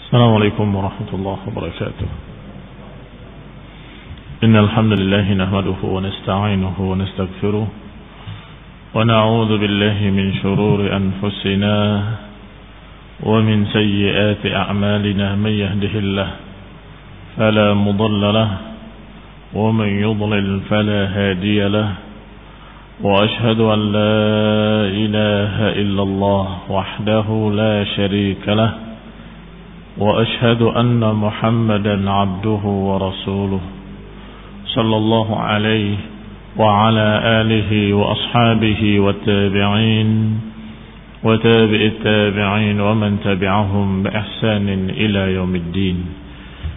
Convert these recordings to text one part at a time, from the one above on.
السلام عليكم ورحمة الله وبركاته. إن الحمد لله نحمده ونستعينه ونستغفره ونعوذ بالله من شرور أنفسنا ومن سيئات أعمالنا. من يهده الله فلا مضل له ومن يضلل فلا هادي له، وأشهد أن لا إله إلا الله وحده لا شريك له، وأشهد أن محمدا عبده ورسوله صلى الله عليه وعلى آله وأصحابه والتابعين وتابع التابعين ومن تبعهم بإحسان إلى يوم الدين.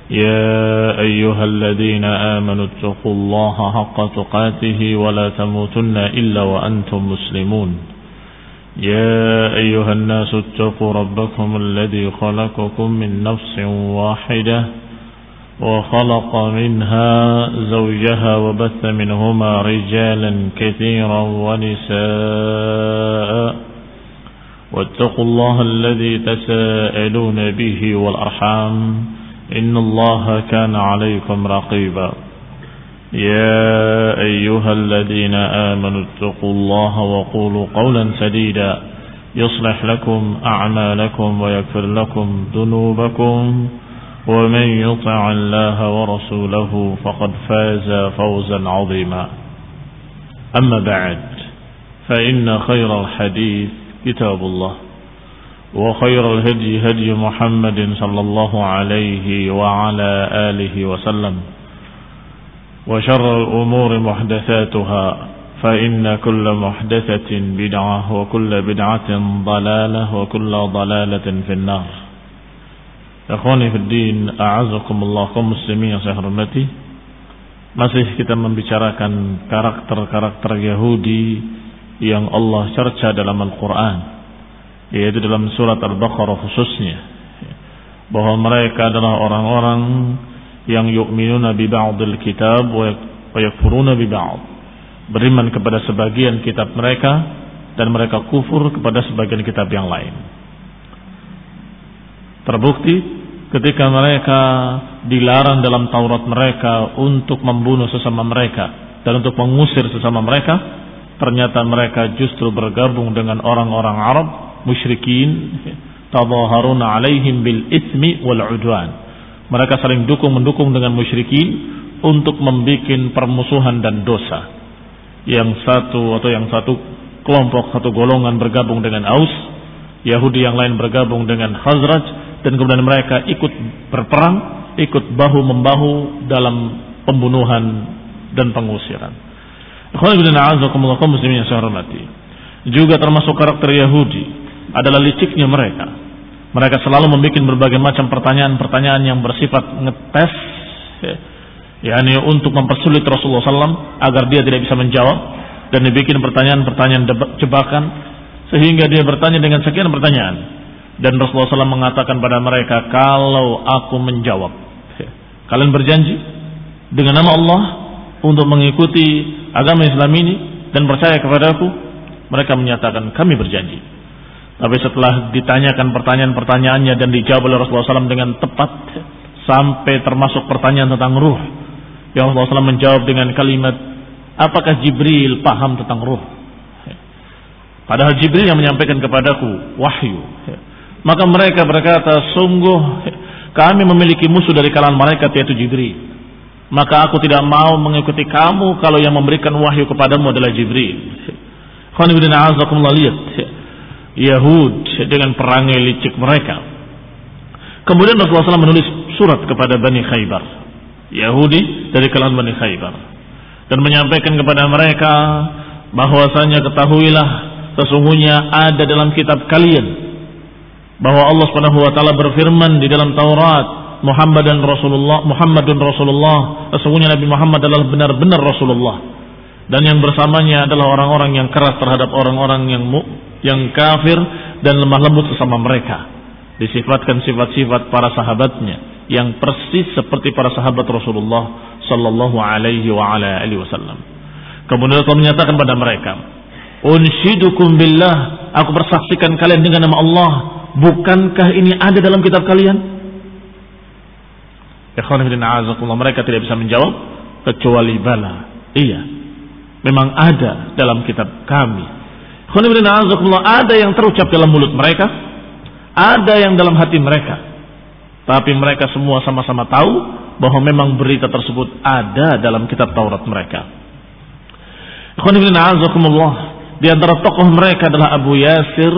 يا أيها الذين آمنوا اتقوا الله حق تقاته ولا تموتن إلا وأنتم مسلمون. يا أيها الناس اتقوا ربكم الذي خلقكم من نفس واحدة وخلق منها زوجها وبث منهما رجالا كثيرا ونساء، واتقوا الله الذي تساءلون به والأرحام إن الله كان عليكم رقيبا. يا أيها الذين آمنوا اتقوا الله وقولوا قولا سديدا يصلح لكم أعمالكم ويغفر لكم ذنوبكم، ومن يطع الله ورسوله فقد فاز فوزا عظيما. أما بعد، فإن خير الحديث كتاب الله، وخير الهدي هدي محمد صلى الله عليه وعلى آله وسلم، وشر الأمور محدثاتها، فإن كل محدثة بدعة وكل بدعة ضلالة وكل ضلالة في النار. Ikhwani fi din, a'azakumullah, kaum muslimin yang saya hormati. Masih kita membicarakan karakter-karakter Yahudi yang Allah cerca dalam Al-Quran, yaitu dalam surat Al-Baqarah khususnya, bahwa mereka adalah orang-orang yang yu'minuna bi ba'dil kitab wa yakfuruna bi ba'd, beriman kepada sebagian kitab mereka dan mereka kufur kepada sebagian kitab yang lain. Terbukti ketika mereka dilarang dalam Taurat mereka untuk membunuh sesama mereka dan untuk mengusir sesama mereka, ternyata mereka justru bergabung dengan orang-orang Arab musyrikin, tadhaharuna alaihim bil itsmi wal udwan. Mereka saling mendukung dengan musyrikin untuk membuat permusuhan dan dosa. Yang satu kelompok, satu golongan bergabung dengan Aus, Yahudi yang lain bergabung dengan Khazraj, dan kemudian mereka ikut berperang, ikut bahu-membahu dalam pembunuhan dan pengusiran. Muslimin yang saya hormati, juga termasuk karakter Yahudi adalah liciknya mereka. Mereka selalu membuat berbagai macam pertanyaan-pertanyaan yang bersifat ngetes, yakni untuk mempersulit Rasulullah SAW agar dia tidak bisa menjawab, dan dibikin pertanyaan-pertanyaan jebakan sehingga dia bertanya dengan sekian pertanyaan. Dan Rasulullah SAW mengatakan pada mereka, kalau aku menjawab, kalian berjanji dengan nama Allah untuk mengikuti agama Islam ini dan percaya kepadaku? Mereka menyatakan, kami berjanji. Tapi setelah ditanyakan pertanyaan-pertanyaannya dan dijawab oleh Rasulullah SAW dengan tepat, sampai termasuk pertanyaan tentang ruh, yang Rasulullah SAW menjawab dengan kalimat, apakah Jibril paham tentang ruh? Padahal Jibril yang menyampaikan kepadaku wahyu. Maka mereka berkata, sungguh kami memiliki musuh dari kalangan malaikat, yaitu Jibril. Maka aku tidak mau mengikuti kamu kalau yang memberikan wahyu kepadamu adalah Jibril. Lihat Yahud dengan perangai licik mereka. Kemudian Rasulullah SAW menulis surat kepada Bani Khaybar, Yahudi dari kalangan Bani Khaybar, dan menyampaikan kepada mereka bahwasanya ketahuilah, sesungguhnya ada dalam kitab kalian bahwa Allah Subhanahu wa taala berfirman di dalam Taurat, Muhammadun Rasulullah, sesungguhnya Nabi Muhammad adalah benar-benar Rasulullah, dan yang bersamanya adalah orang-orang yang keras terhadap orang-orang yang kafir dan lemah lembut sesama mereka. Disifatkan sifat-sifat para sahabatnya yang persis seperti para sahabat Rasulullah sallallahu alaihi wa ala alihi wasallam. Kemudian Allah menyatakan pada mereka, unshidukum billah, aku bersaksikan kalian dengan nama Allah, bukankah ini ada dalam kitab kalian? Mereka tidak bisa menjawab kecuali bala. Iya, memang ada dalam kitab kami. Ada yang terucap dalam mulut mereka, ada yang dalam hati mereka, tapi mereka semua sama-sama tahu bahwa memang berita tersebut ada dalam kitab Taurat mereka. Di antara tokoh mereka adalah Abu Yasir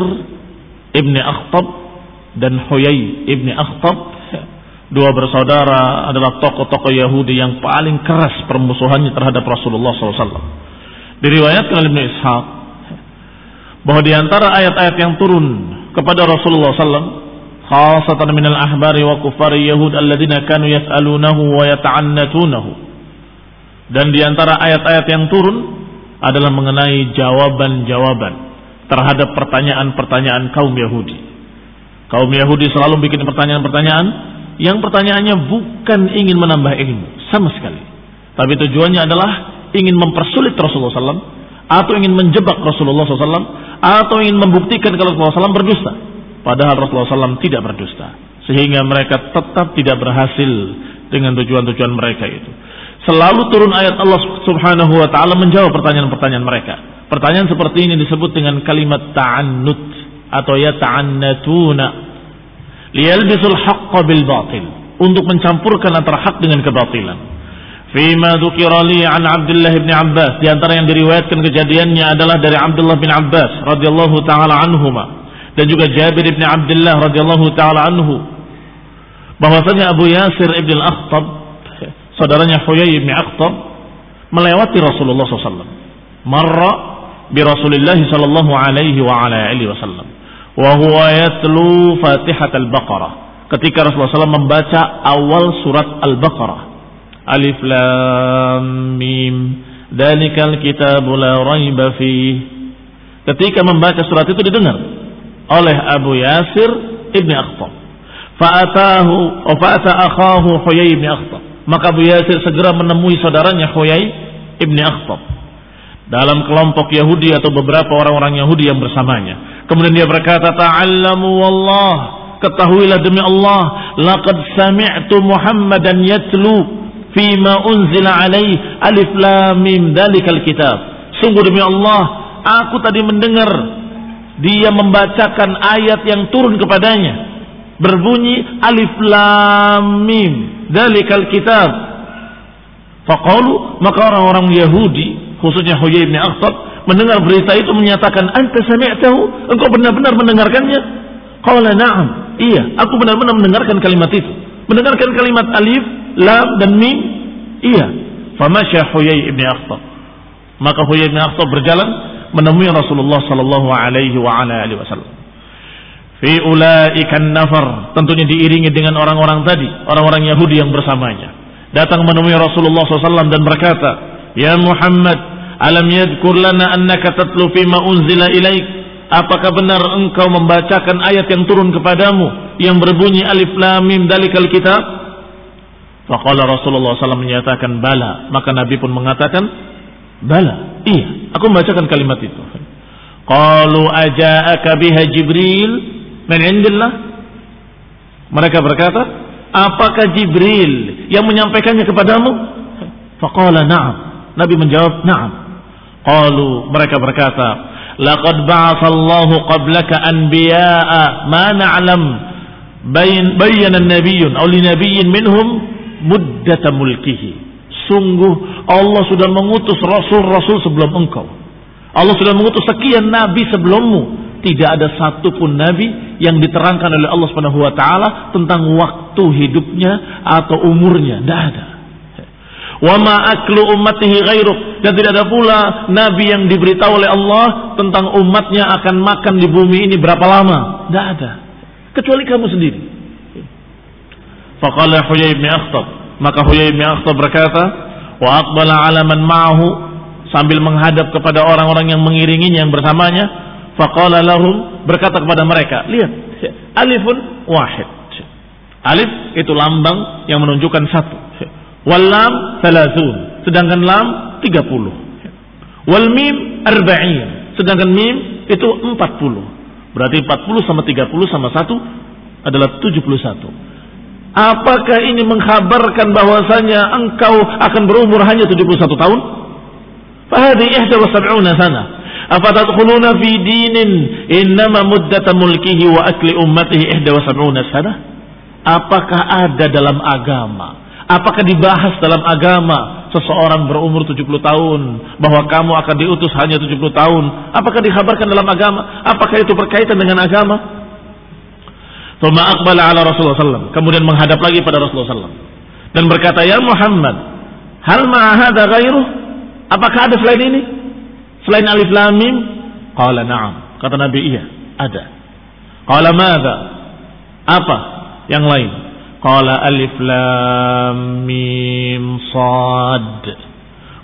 ibni Akhtab dan Huyai ibni Akhtab. Dua bersaudara adalah tokoh-tokoh Yahudi yang paling keras permusuhannya terhadap Rasulullah SAW. Diriwayatkan oleh Ibnu Ishaq bahwa di antara ayat-ayat yang turun kepada Rasulullah SAW, khasatan minal ahbari wa kufari Yahud alladzina kanu yas'alunahu wa yata'annatunahu, dan di antara ayat-ayat yang turun adalah mengenai jawaban-jawaban terhadap pertanyaan-pertanyaan kaum Yahudi. Kaum Yahudi selalu bikin pertanyaan-pertanyaan yang pertanyaannya bukan ingin menambah ilmu sama sekali, tapi tujuannya adalah ingin mempersulit Rasulullah SAW, atau ingin menjebak Rasulullah SAW, atau ingin membuktikan kalau Rasulullah SAW berdusta, padahal Rasulullah SAW tidak berdusta, sehingga mereka tetap tidak berhasil dengan tujuan-tujuan mereka itu. Selalu turun ayat Allah Subhanahu wa taala menjawab pertanyaan-pertanyaan mereka. Pertanyaan seperti ini disebut dengan kalimat ta'annut atau yata'annatuna, liyalbisul haqqa bil batil, untuk mencampurkan antara hak dengan kebatilan. Fima dzukira li an Abdullah bin Abbas, di antara yang diriwayatkan kejadiannya adalah dari Abdullah bin Abbas radhiyallahu taala anhuma, dan juga Jabir bin Abdullah radhiyallahu taala anhu, bahwasanya Abu Yasir ibn al-Akhtab, saudaranya Huyai bin Akhtab, melewati Rasulullah SAW. Marra bi Rasulillah sallallahu alaihi wa ala alihi wasallam wa huwa yatlu Fatihat al-Baqarah, ketika Rasulullah SAW membaca awal surat Al-Baqarah. Alif lam mim dzalikal kitabu la raiba fih. Ketika membaca surat itu didengar oleh Abu Yasir ibn Akhtab. Fa'ata akhahu Huyai ibn Akhtab, maka Abu Yasir segera menemui saudaranya Huyai ibn Akhtab dalam kelompok Yahudi atau beberapa orang-orang Yahudi yang bersamanya. Kemudian dia berkata, ta'allamu wallah, ketahuilah demi Allah, laqad sami'tu Muhammadan yatlu fima unzila alaih alif lam mim dzalikal kitab. Sungguh demi Allah, aku tadi mendengar dia membacakan ayat yang turun kepadanya, berbunyi alif lam mim dzalikal kitab. Faqalu, maka orang-orang Yahudi khususnya Huyai bin Akhtab mendengar berita itu menyatakan, anta sami'tahu, engkau benar-benar mendengarkannya? Qala na'am, iya, aku benar-benar mendengarkan kalimat itu, mendengarkan kalimat alif lam dan mim, iya. Famasya Huyai ibn Akhtab, maka Huyai ibn Akhtab berjalan menemui Rasulullah sallallahu alaihi wa ala alihi wasallam. Fi ulaikan nafar, tentunya diiringi dengan orang-orang tadi, orang-orang Yahudi yang bersamanya, datang menemui Rasulullah SAW dan berkata, ya Muhammad, alam yadhkur lana annaka tatlu fima unzila ilaik, apakah benar engkau membacakan ayat yang turun kepadamu yang berbunyi alif lam mim dzalikal kitab? Faqala Rasulullah SAW menyatakan bala, maka Nabi pun mengatakan bala, iya, aku membacakan kalimat itu. Qalu aja'aka biha Jibril min indillah, mereka berkata, apakah Jibril yang menyampaikannya kepadamu? Faqala na'am, Nabi menjawab na'am. Qalu, mereka berkata, laqad ba'athallahu qablaka anbiya'a ma na'lam bayyana an-nabiyyun aw li nabiyyin minhum muddata mulkihi. Sungguh Allah sudah mengutus rasul-rasul sebelum engkau. Allah sudah mengutus sekian nabi sebelummu. Tidak ada satupun nabi yang diterangkan oleh Allah Subhanahu wa taala tentang waktu hidupnya atau umurnya. Tidak ada. Wa ma aklu ummatihi ghairuk, dan tidak ada pula nabi yang diberitahu oleh Allah tentang umatnya akan makan di bumi ini berapa lama. Tidak ada, kecuali kamu sendiri. Faqala Huyai bin Akhtab, maka Huyai bin Akhtab berkata, wa aqbala ala man ma'ahu, sambil menghadap kepada orang-orang yang mengiringinya yang bersamanya. Faqala lahum, berkata kepada mereka, lihat, alifun wahid. Alif itu lambang yang menunjukkan satu. Wal lam 30, sedangkan lam 30. Wal mim 40, sedangkan mim itu 40. Berarti 40 sama 30 sama 1 adalah 71. Apakah ini mengkhabarkan bahwasanya engkau akan berumur hanya 71 tahun? Fahadi 71 sana. Afatadkhuluna fi dinin innama muddata mulkihi wa akli ummatihi 71 sana? Apakah ada dalam agama? Apakah dibahas dalam agama seseorang berumur 70 tahun bahwa kamu akan diutus hanya 70 tahun? Apakah dikhabarkan dalam agama? Apakah itu berkaitan dengan agama? Thumma aqbala ala Rasulullah sallallahu, kemudian menghadap lagi pada Rasulullah sallallahu dan berkata, "Ya Muhammad, hal ma hadza ghairuh?" Apakah ada selain ini? Selain alif lam mim? Qala na'am. Kata Nabi, iya, ada. Qala madza? Apa yang lain? Qala alif lam mim sad.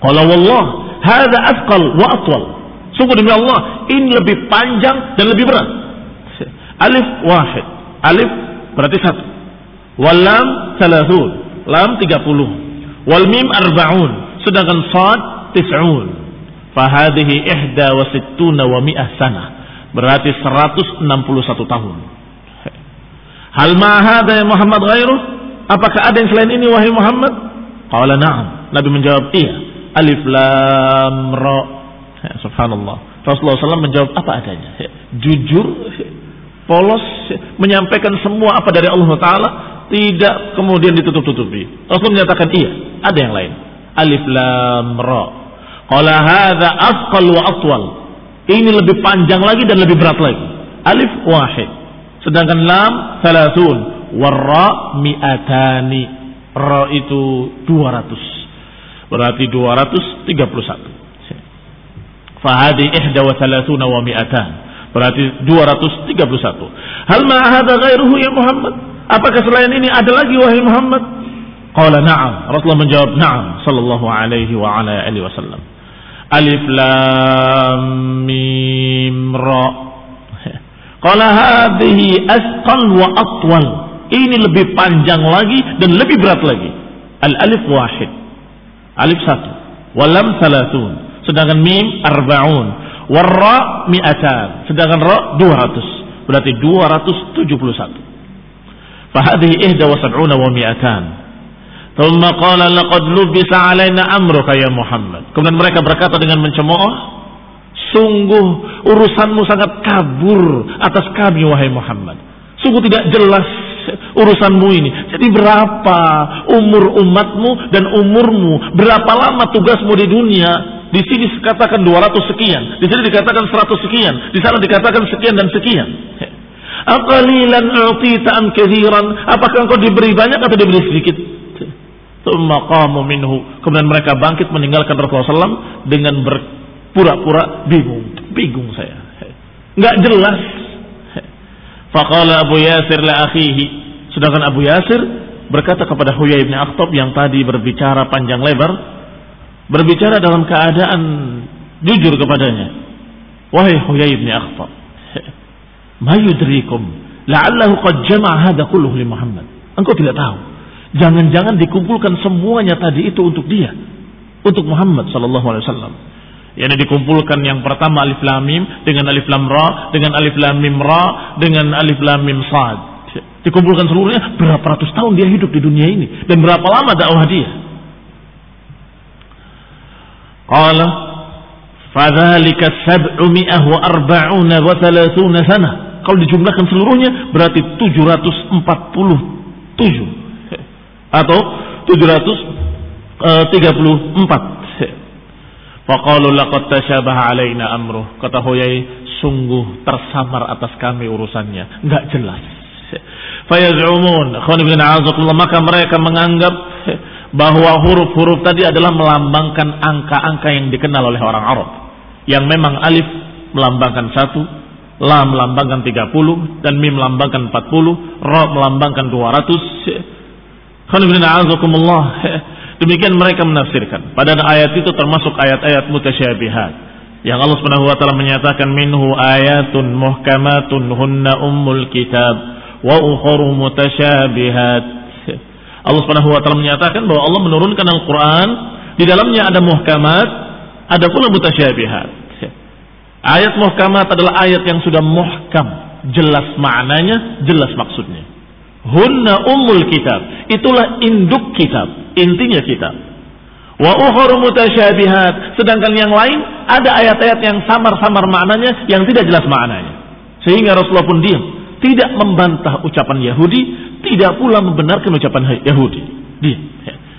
Qala wallah, hadza athqal wa atwal. Sungguh demi Allah, ini lebih panjang dan lebih berat. Alif wahid. Alif berarti 1. Wal lam 30. Lam 30. Wal mim 40. Sedangkan sad 90. Fahadhihi 61 wa 100 sanah. Berarti 161 tahun. Hal ma hadza ya Muhammad ghairuh? Apakah ada yang selain ini wahai Muhammad? Qala na'am. Nabi menjawab, iya. Alif lam ra. Subhanallah. Rasulullah SAW menjawab apa adanya. Jujur, polos, menyampaikan semua apa dari Allah Ta'ala, tidak kemudian ditutup-tutupi. Rasul menyatakan iya, ada yang lain. Alif lam ra. Qala hadza asqal wa atwal. Ini lebih panjang lagi dan lebih berat lagi. Alif wahid. Sedangkan lam 30. Warra mi'atani. Ra itu 200. Berarti 231. Fahadi 31 wa mi'atan. Berarti 231. Hal ma hadza ghairuhu ya Muhammad? Apakah selain ini ada lagi wahai Muhammad? Qala na'am. Rasulullah menjawab na'am sallallahu alaihi wa ala alihi wasallam. Alif lam mim ra. Qala hadhihi asqal wa atwal. Ini lebih panjang lagi dan lebih berat lagi. Al alif wahid. Alif 1. Wal lam 30. Sedangkan mim 40. War ra mi'atan. Sedangkan ra 200. Berarti 271. Fa hadhihi 71 wa mi'atan. Thumma qala laqad lubisa alaina amruka ya Muhammad. Kemudian mereka berkata dengan mencemooh, sungguh urusanmu sangat kabur atas kami wahai Muhammad. Sungguh tidak jelas urusanmu ini. Jadi berapa umur umatmu dan umurmu? Berapa lama tugasmu di dunia? Di sini dikatakan 200 sekian, di sini dikatakan 100 sekian, di sana dikatakan sekian dan sekian. Aqalilan u'tita am katsiran? Apakah engkau diberi banyak atau diberi sedikit? Tsumma qamu minhu. Kemudian mereka bangkit meninggalkan Rasulullah SAW dengan berpura-pura bingung. Bingung saya. Enggak jelas. Faqala Abu Yasir la akhihi. Sedangkan Abu Yasir berkata kepada Huyai bin Akhtab yang tadi berbicara panjang lebar, berbicara dalam keadaan jujur kepadanya. Wahai Huyai bin Akhtab, ma yudrikum la'allahu qad jama'a hadha kulluhu li Muhammad. Engkau tidak tahu, jangan-jangan dikumpulkan semuanya tadi itu untuk dia, untuk Muhammad sallallahu alaihi wasallam. Yani dikumpulkan yang pertama alif lam mim dengan alif lam ra, dengan alif lam mim ra, dengan alif lam mim sad. Dikumpulkan seluruhnya. Berapa ratus tahun dia hidup di dunia ini dan berapa lama dakwah dia? Qala fadzalika 740 sana. Kalau dijumlahkan seluruhnya berarti 747 atau 734. Faqalu laqad tashabaha alaina amruh. Kata Huyai, sungguh tersamar atas kami urusannya, enggak jelas. Fayaz'umun maka mereka menganggap bahwa huruf-huruf tadi adalah melambangkan angka-angka yang dikenal oleh orang Arab, yang memang alif melambangkan 1, lam melambangkan 30, dan mim melambangkan 40, ra melambangkan 200. Demikian mereka menafsirkan. Padahal ayat itu termasuk ayat-ayat mutasyabihat yang Allah Subhanahu wa taala menyatakan minhu ayatun muhkamatun hunna ummul kitab wa ukharu mutasyabihat. Allah Subhanahu wa taala menyatakan bahwa Allah menurunkan Al-Qur'an, di dalamnya ada muhkamat, ada pula mutasyabihat. Ayat muhkamat adalah ayat yang sudah muhkam, jelas maknanya, jelas maksudnya. hunna ummul kitab, itulah induk kitab, intinya kitab. Wa ukhra mutasyabihat, sedangkan yang lain ada ayat-ayat yang samar-samar maknanya, yang tidak jelas maknanya. Sehingga Rasulullah pun diam, tidak membantah ucapan Yahudi, tidak pula membenarkan ucapan Yahudi. Diam.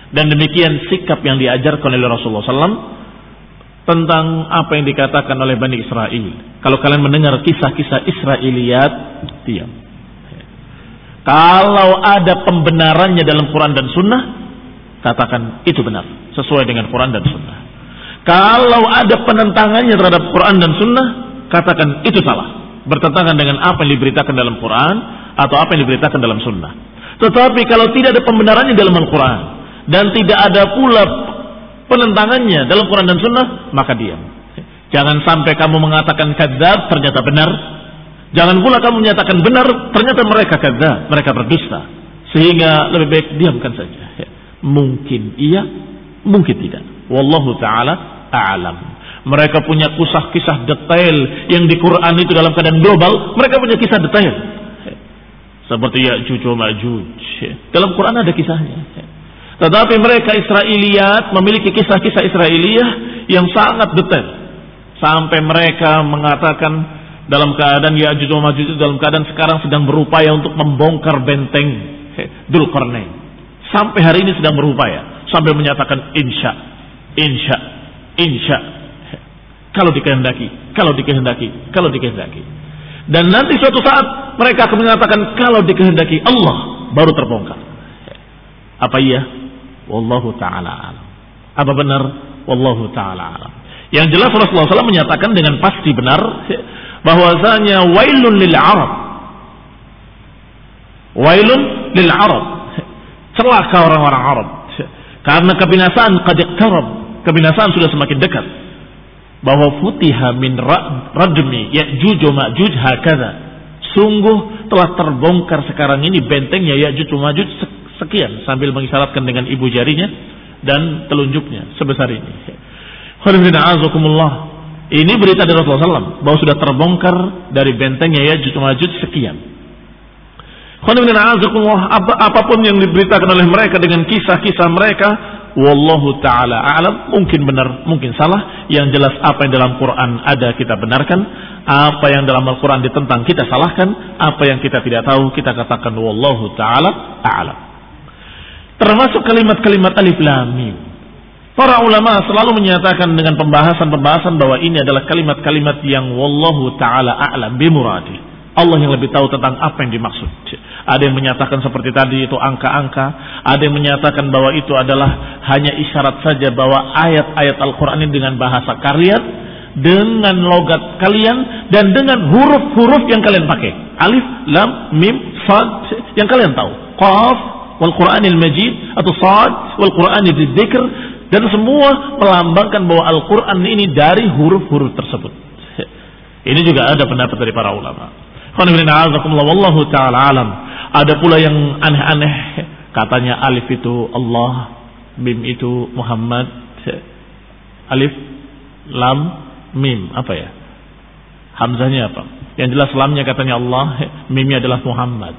Dan demikian sikap yang diajarkan oleh Rasulullah SAW tentang apa yang dikatakan oleh Bani Israel. Kalau kalian mendengar kisah-kisah Israiliyat, diam. Kalau ada pembenarannya dalam Quran dan Sunnah, katakan itu benar, sesuai dengan Quran dan Sunnah. Kalau ada penentangannya terhadap Quran dan Sunnah, katakan itu salah, bertentangan dengan apa yang diberitakan dalam Quran atau apa yang diberitakan dalam Sunnah. Tetapi kalau tidak ada pembenarannya dalam Al-Quran dan tidak ada pula penentangannya dalam Quran dan Sunnah, maka diam. Jangan sampai kamu mengatakan kadzab ternyata benar. Jangan pula kamu menyatakan benar ternyata mereka kadzab, mereka berdusta. Sehingga lebih baik diamkan saja. Mungkin iya, mungkin tidak. Wallahu ta'ala a'lam. Mereka punya kisah detail yang di Quran itu dalam keadaan global. Mereka punya kisah detail seperti Ya'juj wa Ma'juj. Dalam Quran ada kisahnya. Tetapi mereka Israiliyat memiliki kisah-kisah Israiliyah yang sangat detail. Sampai mereka mengatakan dalam keadaan Ya'juj wa Ma'juj itu dalam keadaan sekarang sedang berupaya untuk membongkar benteng Dzulqarnain. Sampai hari ini sedang berupaya. Sampai menyatakan insya. Kalau dikehendaki. Dan nanti suatu saat mereka akan menyatakan kalau dikehendaki Allah baru terbongkar. Apa iya? Wallahu ta'ala alam. Apa benar? Wallahu ta'ala alam. Yang jelas Rasulullah SAW menyatakan dengan pasti benar bahwasanya wailun lil Arab. Wailun lil Arab. Celaka orang-orang Arab. Karena kebinasaan qad iqtarab. Kebinasaan sudah semakin dekat. Bahwa futiha min radmi Ya'juj wa Ma'juj hakadha. Sungguh telah terbongkar sekarang ini bentengnya Ya'juj wa Ma'juj sekian, sambil mengisyaratkan dengan ibu jarinya dan telunjuknya sebesar ini. Ini berita dari Rasulullah SAW bahwa sudah terbongkar dari bentengnya Ya'juj wa Ma'juj sekian. Apapun yang diberitakan oleh mereka dengan kisah-kisah mereka, wallahu ta'ala a'lam, mungkin benar, mungkin salah. Yang jelas apa yang dalam Quran ada kita benarkan, apa yang dalam Al-Quran ditentang kita salahkan, apa yang kita tidak tahu kita katakan wallahu ta'ala a'lam. Termasuk kalimat-kalimat alif lam mim. Para ulama selalu menyatakan dengan pembahasan-pembahasan bahwa ini adalah kalimat-kalimat yang wallahu ta'ala a'lam bimuradi. Allah yang lebih tahu tentang apa yang dimaksud. Ada yang menyatakan seperti tadi itu angka-angka, ada yang menyatakan bahwa itu adalah hanya isyarat saja bahwa ayat-ayat Al-Quran ini dengan bahasa kalian, dengan logat kalian, dan dengan huruf-huruf yang kalian pakai. Alif, lam, mim, sad, yang kalian tahu. Qaf, wal Quranil Majid, atau sad, wal Quranil Dzikr, dan semua melambangkan bahwa Al-Quran ini dari huruf-huruf tersebut. Ini juga ada pendapat dari para ulama. Wallahu ta'ala alam. Ada pula yang aneh-aneh, katanya alif itu Allah, mim itu Muhammad. Alif, lam, mim, apa ya? Hamzahnya apa? Yang jelas lamnya katanya Allah, mimnya adalah Muhammad.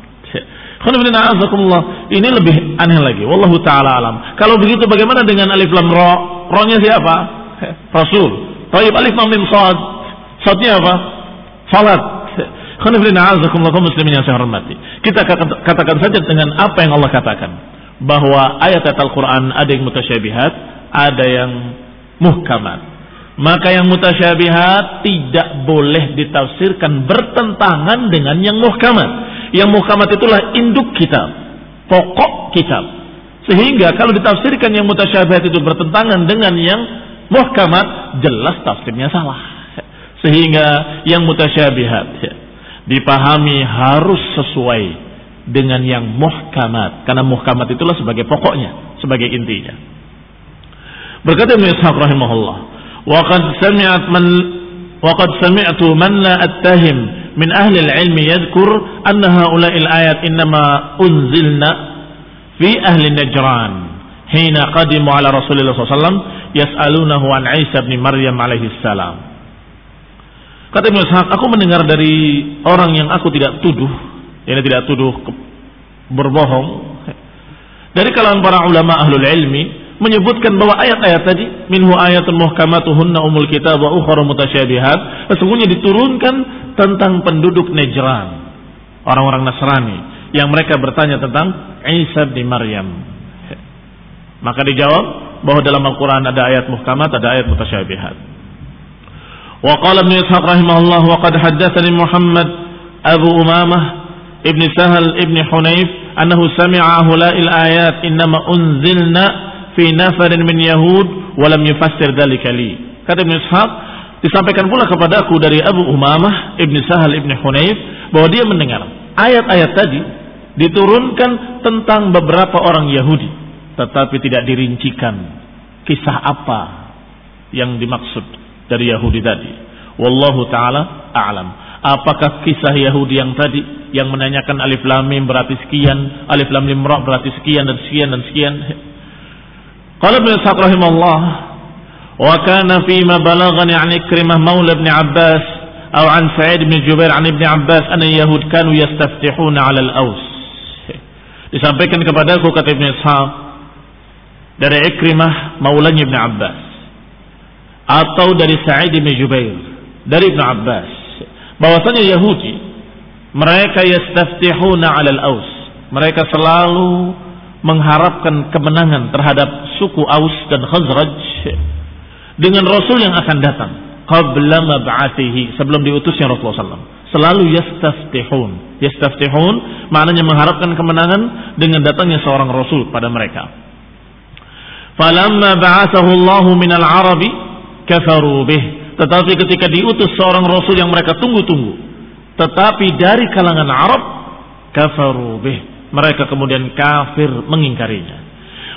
Ini lebih aneh lagi. Wallahu ta'ala alam. Kalau begitu bagaimana dengan alif lam ra? Ra-nya siapa? Rasul. Taib alif lam mim sad. Sadnya apa? Salat. Muslimin yang saya hormati. Kita katakan saja dengan apa yang Allah katakan, bahwa ayat-ayat Al-Quran ada yang mutasyabihat, ada yang muhkamat. Maka yang mutasyabihat tidak boleh ditafsirkan bertentangan dengan yang muhkamat. Yang muhkamat itulah induk kitab, pokok kitab. Sehingga kalau ditafsirkan yang mutasyabihat itu bertentangan dengan yang muhkamat, jelas tafsirnya salah. Sehingga yang mutasyabihat dipahami harus sesuai dengan yang muhkamat, karena muhkamat itulah sebagai pokoknya, sebagai intinya. Berkata Ibnu Ishaq rahimahullah, wa qad sami'tu man la attahim min ahli al-ilm yadhkur anna haula'il ayat innama unzilna fi ahli Najran hina qadimu ala Rasulillah sallallahu alaihi wasallam yas'alunahu an Isa bin Maryam alaihi salam. Kata Ibnu Ishaq, aku mendengar dari orang yang aku tidak tuduh, ini tidak tuduh berbohong. Dari kalangan para ulama ahlul ilmi menyebutkan bahwa ayat-ayat tadi, minhu ayatun muhkamatuhunna umul kitab wa ukhra mutasyabihat, sesungguhnya diturunkan tentang penduduk Najran, orang-orang Nasrani yang mereka bertanya tentang Isa bin Maryam. Maka dijawab bahwa dalam Al-Quran ada ayat muhkamat, ada ayat mutasyabihat. Wa qala Ibnu Ishaq rahimahullah wa qad haddatsani Muhammad Abu Umamah ibn Sahal ibn Hunayf annahu sami'a hulail ayat innama unzilna fi nafarin min yahud wa lam yufassir dzalika li. Kata Ibnu Ishaq, disampaikan pula kepadaku dari Abu Umamah ibn Sahal ibn Hunayf bahwa dia mendengar ayat-ayat tadi diturunkan tentang beberapa orang Yahudi, tetapi tidak dirincikan kisah apa yang dimaksud dari Yahudi tadi. Wallahu ta'ala a'lam. Apakah kisah Yahudi yang tadi yang menanyakan alif lam mim berarti sekian, alif lam mim ra berarti sekian dan sekian dan sekian. Qala Ibnu Ishaq rahimahullah wa kana fi ma balaghani 'an Ikrimah maula Ibn Abbas atau 'an Sa'id bin Jubair 'an Ibn Abbas anna Yahud kanu yastaftihuna 'ala al-Aus. Disampaikan kepadaku, kata Ibnu Ishaq, dari Ikrimah maulanya Ibn Abbas atau dari Sa'id bin Jubair dari Ibn Abbas bahwasanya Yahudi mereka yastaftihuna 'ala al-Aus, mereka selalu mengharapkan kemenangan terhadap suku Aus dan Khazraj dengan Rasul yang akan datang qabla mab'athihi, sebelum diutusnya Rasulullah SAW. Selalu yastaftihun maknanya mengharapkan kemenangan dengan datangnya seorang Rasul pada mereka. Falamma ba'athahu Allahu minal Arabi kafaru bih, tetapi ketika diutus seorang Rasul yang mereka tunggu-tunggu, tetapi dari kalangan Arab, kafaru bih, mereka kemudian kafir mengingkarinya.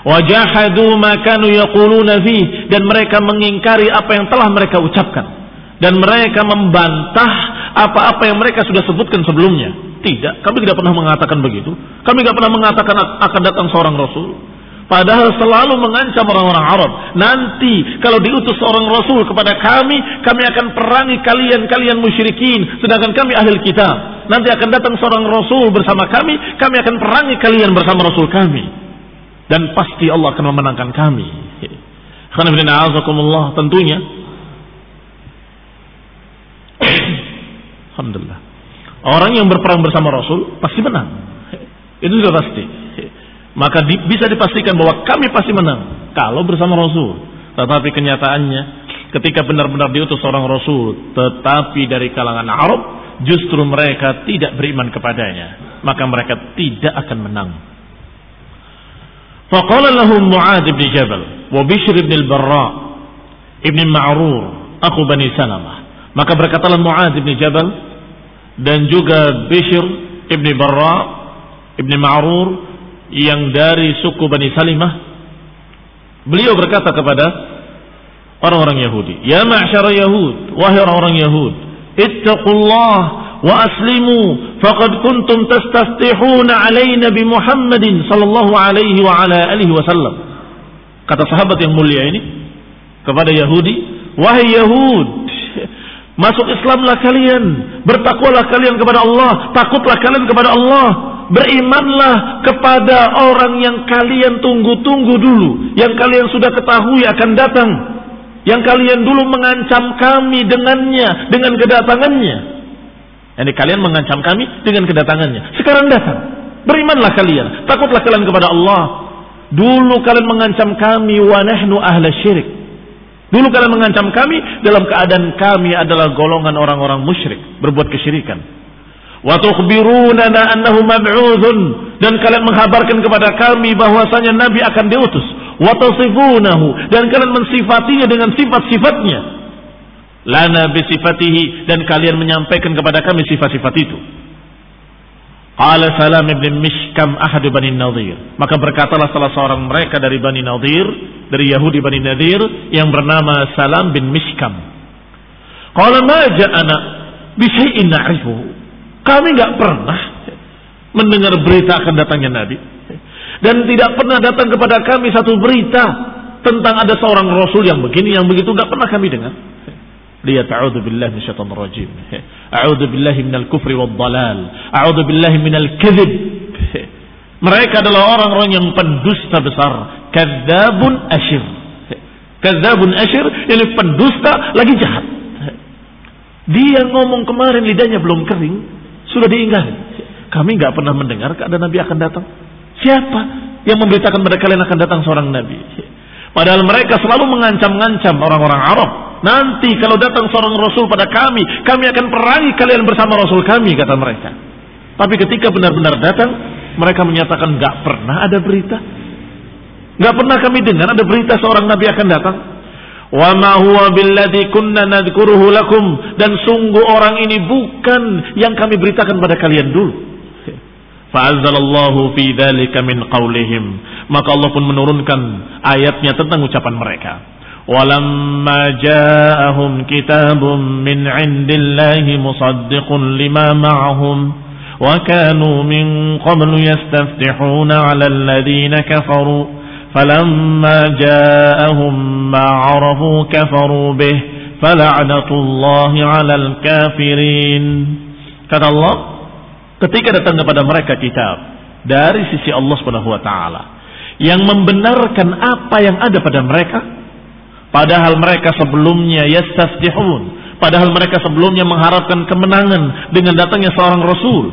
Wajahadu ma kanu yaquluna fi, dan mereka mengingkari apa yang telah mereka ucapkan, dan mereka membantah apa-apa yang mereka sudah sebutkan sebelumnya. Tidak, kami tidak pernah mengatakan begitu. Kami tidak pernah mengatakan akan datang seorang Rasul. Padahal selalu mengancam orang-orang Arab, nanti kalau diutus seorang Rasul kepada kami akan perangi kalian musyrikin, sedangkan kami ahli kitab. Nanti akan datang seorang Rasul bersama kami akan perangi kalian bersama Rasul kami, dan pasti Allah akan memenangkan kami. Tentunya alhamdulillah, orang yang berperang bersama Rasul pasti menang, itu sudah pasti. Maka bisa dipastikan bahwa kami pasti menang kalau bersama Rasul. Tetapi kenyataannya ketika benar-benar diutus seorang Rasul tetapi dari kalangan Arab, justru mereka tidak beriman kepadanya, maka mereka tidak akan menang. Faqala lahum Mu'adz bin Jabal wa Bishr bin al-Barra ibn Ma'rur akhu Bani Salamah. Maka berkatalah Mu'adz bin Jabal dan juga Bishr ibn Barra ibn Ma'rur yang dari suku Bani Salimah, beliau berkata kepada orang-orang Yahudi, ya ma'syara Yahud, wahai orang-orang Yahud, ittaqullah wa aslimu faqad kuntum tastaftihuna alaina bi Muhammadin sallallahu alaihi wa ala alihi wasallam. Kata sahabat yang mulia ini kepada Yahudi, wahai Yahud, masuk Islamlah kalian, bertakwalah kalian kepada Allah, takutlah kalian kepada Allah, berimanlah kepada orang yang kalian tunggu-tunggu dulu, yang kalian sudah ketahui akan datang, yang kalian dulu mengancam kami dengannya, dengan kedatangannya. Jadi kalian mengancam kami dengan kedatangannya, sekarang datang. Berimanlah kalian, takutlah kalian kepada Allah. Dulu kalian mengancam kami wa nahnu ahla syirik. Dulu kalian mengancam kami dalam keadaan kami adalah golongan orang-orang musyrik, berbuat kesyirikan. Wa tukhbirunana annahu mab'udsun, dan kalian menghabarkan kepada kami bahwasanya nabi akan diutus. Wa tasifunahu, dan kalian mensifatinya dengan sifat-sifatnya. Lana bi sifatihi, dan kalian menyampaikan kepada kami sifat-sifat itu. Qala Salam ibn Mishkam ahadu Bani Nadir, maka berkatalah salah seorang mereka dari Bani Nadir, dari Yahudi Bani Nadir yang bernama Salam bin Mishkam. Qala ma ja'ana bi syai'in na'rifuhu, kami enggak pernah mendengar berita akan datangnya Nabi, dan tidak pernah datang kepada kami satu berita tentang ada seorang Rasul yang begini, yang begitu, enggak pernah kami dengar. Lihat, a'udzu billahi minasyaitonir rajim. A'udzu billahi minal kufri wad dhalal. A'udzu billahi minal kadzib. Mereka adalah orang-orang yang pendusta besar. Kadzabun asyir. Kadzabun asyir, ini pendusta lagi jahat. Dia ngomong kemarin lidahnya belum kering, sudah diingkari. Kami nggak pernah mendengar keadaan Nabi akan datang. Siapa yang memberitakan pada kalian akan datang seorang Nabi? Padahal mereka selalu mengancam-ngancam orang-orang Arab. Nanti kalau datang seorang Rasul pada kami akan perangi kalian bersama Rasul kami, kata mereka. Tapi ketika benar-benar datang, mereka menyatakan nggak pernah ada berita. Nggak pernah kami dengar ada berita seorang Nabi akan datang. Wa ma huwa billadzi kunna nadhkuruhu lakum, dan sungguh orang ini bukan yang kami beritakan pada kalian dulu. Fa'azzalallahu fi dzalika min qaulihim, maka Allah pun menurunkan ayatnya tentang ucapan mereka. Walamma ja'ahum kitabun min 'indillahi musaddiqun lima ma'ahum wa kanu min qablu yastaftihuna 'alal ladzina kafaru falamma ja'ahum ma 'arafu kafaru bih fala'natullahi 'alal kafirin. Kata Allah, ketika datang kepada mereka kitab dari sisi Allah Subhanahu wa taala yang membenarkan apa yang ada pada mereka, padahal mereka sebelumnya yastaftihun, padahal mereka sebelumnya mengharapkan kemenangan dengan datangnya seorang rasul,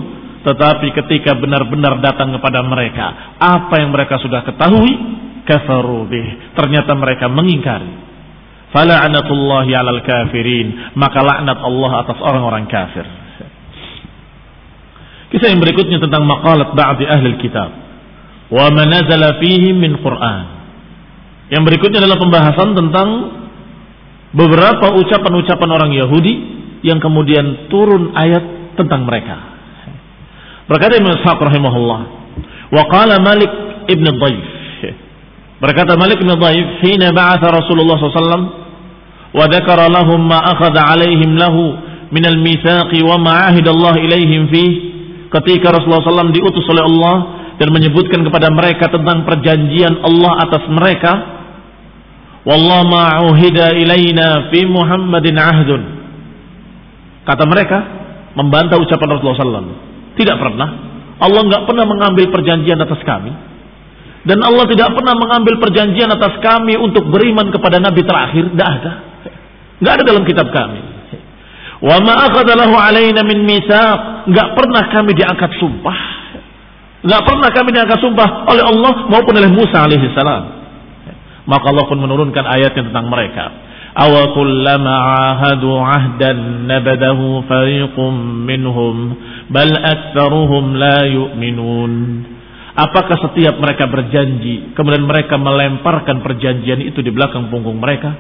tetapi ketika benar-benar datang kepada mereka apa yang mereka sudah ketahui, kafaru bih, ternyata mereka mengingkari. Fala'natullahi 'alal kafirin, maka laknat Allah atas orang-orang kafir. Kisah yang berikutnya tentang maqalat ba'di ahli kitab wa ma nazala fihim min Qur'an. Yang berikutnya adalah pembahasan tentang beberapa ucapan-ucapan orang Yahudi yang kemudian turun ayat tentang mereka. Berkata Imam Ishaq rahimahullah, wa qala Malik ibn Dhaif, berkata Malik ibn Dhaif, hina ba'atha Rasulullah SAW wa dzakara lahum ma akhadha alaihim lahu min al-mitsaqi wa ma ahida Allah ilaihim fihi, ketika Rasulullah SAW diutus oleh Allah dan menyebutkan kepada mereka tentang perjanjian Allah atas mereka, wallahu ma'uhida ilaina fi Muhammadin ahdun, kata mereka membantah ucapan Rasulullah SAW, tidak pernah, Allah nggak pernah mengambil perjanjian atas kami, dan Allah tidak pernah mengambil perjanjian atas kami untuk beriman kepada Nabi terakhir, nggak ada dalam kitab kami. Wa ma akhadha lahu alaina min mitsaq, enggak pernah kami diangkat sumpah. Enggak pernah kami diangkat sumpah oleh Allah maupun oleh Musa alaihi salam. Maka Allah pun menurunkan ayat tentang mereka. Aw kullama ahadu ahdan nabadahu fariqum minhum bal aktsaruhum la yu'minun. Apakah setiap mereka berjanji kemudian mereka melemparkan perjanjian itu di belakang punggung mereka?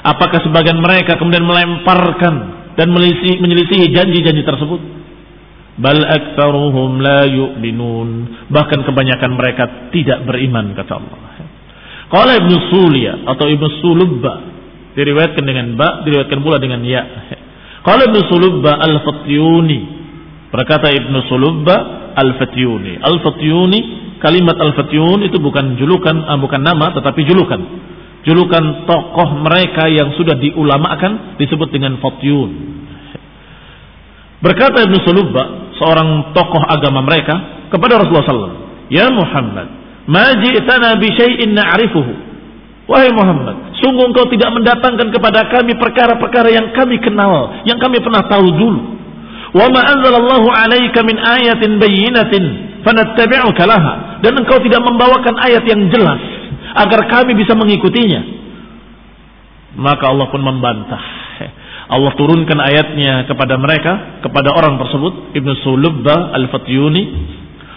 Apakah sebagian mereka kemudian melemparkan dan menyelisihi janji-janji tersebut? Bal aktsaruhum la yu'minun, bahkan kebanyakan mereka tidak beriman, kata Allah. Qala Ibnu Sulya atau Ibnu Sulubba, diriwayatkan dengan ba, diriwayatkan pula dengan ya. Qala Ibnu Sulubba al-Fatyuni, berkata Ibnu Sulubba al-Fatyuni. Al-Fatyuni, kalimat al-Fatyun itu bukan julukan, bukan nama tetapi julukan. Julukan tokoh mereka yang sudah diulamakan disebut dengan Fatyun. Berkata Ibnu Sulubba, seorang tokoh agama mereka, kepada Rasulullah SAW, ya Muhammad, ma ji'tana bi syai'in na'rifuhu. Wahai Muhammad, sungguh engkau tidak mendatangkan kepada kami perkara-perkara yang kami kenal, yang kami pernah tahu dulu. Wa ma anzalallahu 'alaika min ayatin bayyinatin fanattabi'uka laha, dan engkau tidak membawakan ayat yang jelas agar kami bisa mengikutinya. Maka Allah pun membantah. Allah turunkan ayatnya kepada mereka, kepada orang tersebut, Ibnu Sulubba al-Fatyuni.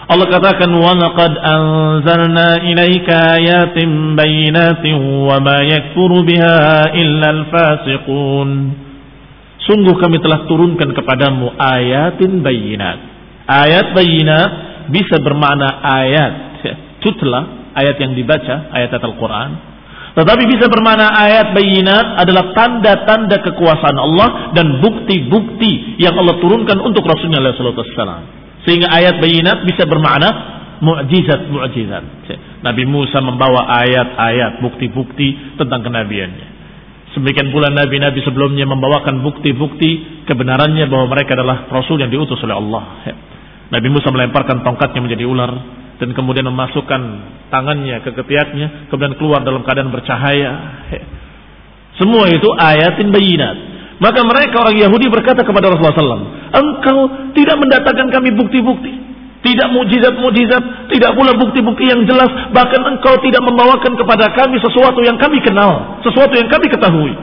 Allah katakan, wa laqad anzalna ilaika ayatin bayyinatin wa ma yakfuru biha illa al-fasiqun. Sungguh kami telah turunkan kepadamu ayatin bayyinat. Ayat bayyinat bisa bermakna ayat tutla, ayat yang dibaca, ayat Al-Quran. Tetapi bisa bermakna ayat bayyinat adalah tanda-tanda kekuasaan Allah dan bukti-bukti yang Allah turunkan untuk Rasulnya SAW. Sehingga ayat bayyinat bisa bermakna mu'jizat. Nabi Musa membawa ayat-ayat, bukti-bukti tentang kenabiannya. Demikian pula nabi-nabi sebelumnya membawakan bukti-bukti kebenarannya bahwa mereka adalah Rasul yang diutus oleh Allah. Nabi Musa melemparkan tongkatnya menjadi ular. dan kemudian memasukkan tangannya ke ketiaknya, kemudian keluar dalam keadaan bercahaya. Semua itu ayatin bayinat. Maka mereka orang Yahudi berkata kepada Rasulullah SAW, engkau tidak mendatangkan kami bukti-bukti, tidak mukjizat-mukjizat, tidak pula bukti-bukti yang jelas, bahkan engkau tidak membawakan kepada kami sesuatu yang kami kenal, sesuatu yang kami ketahui.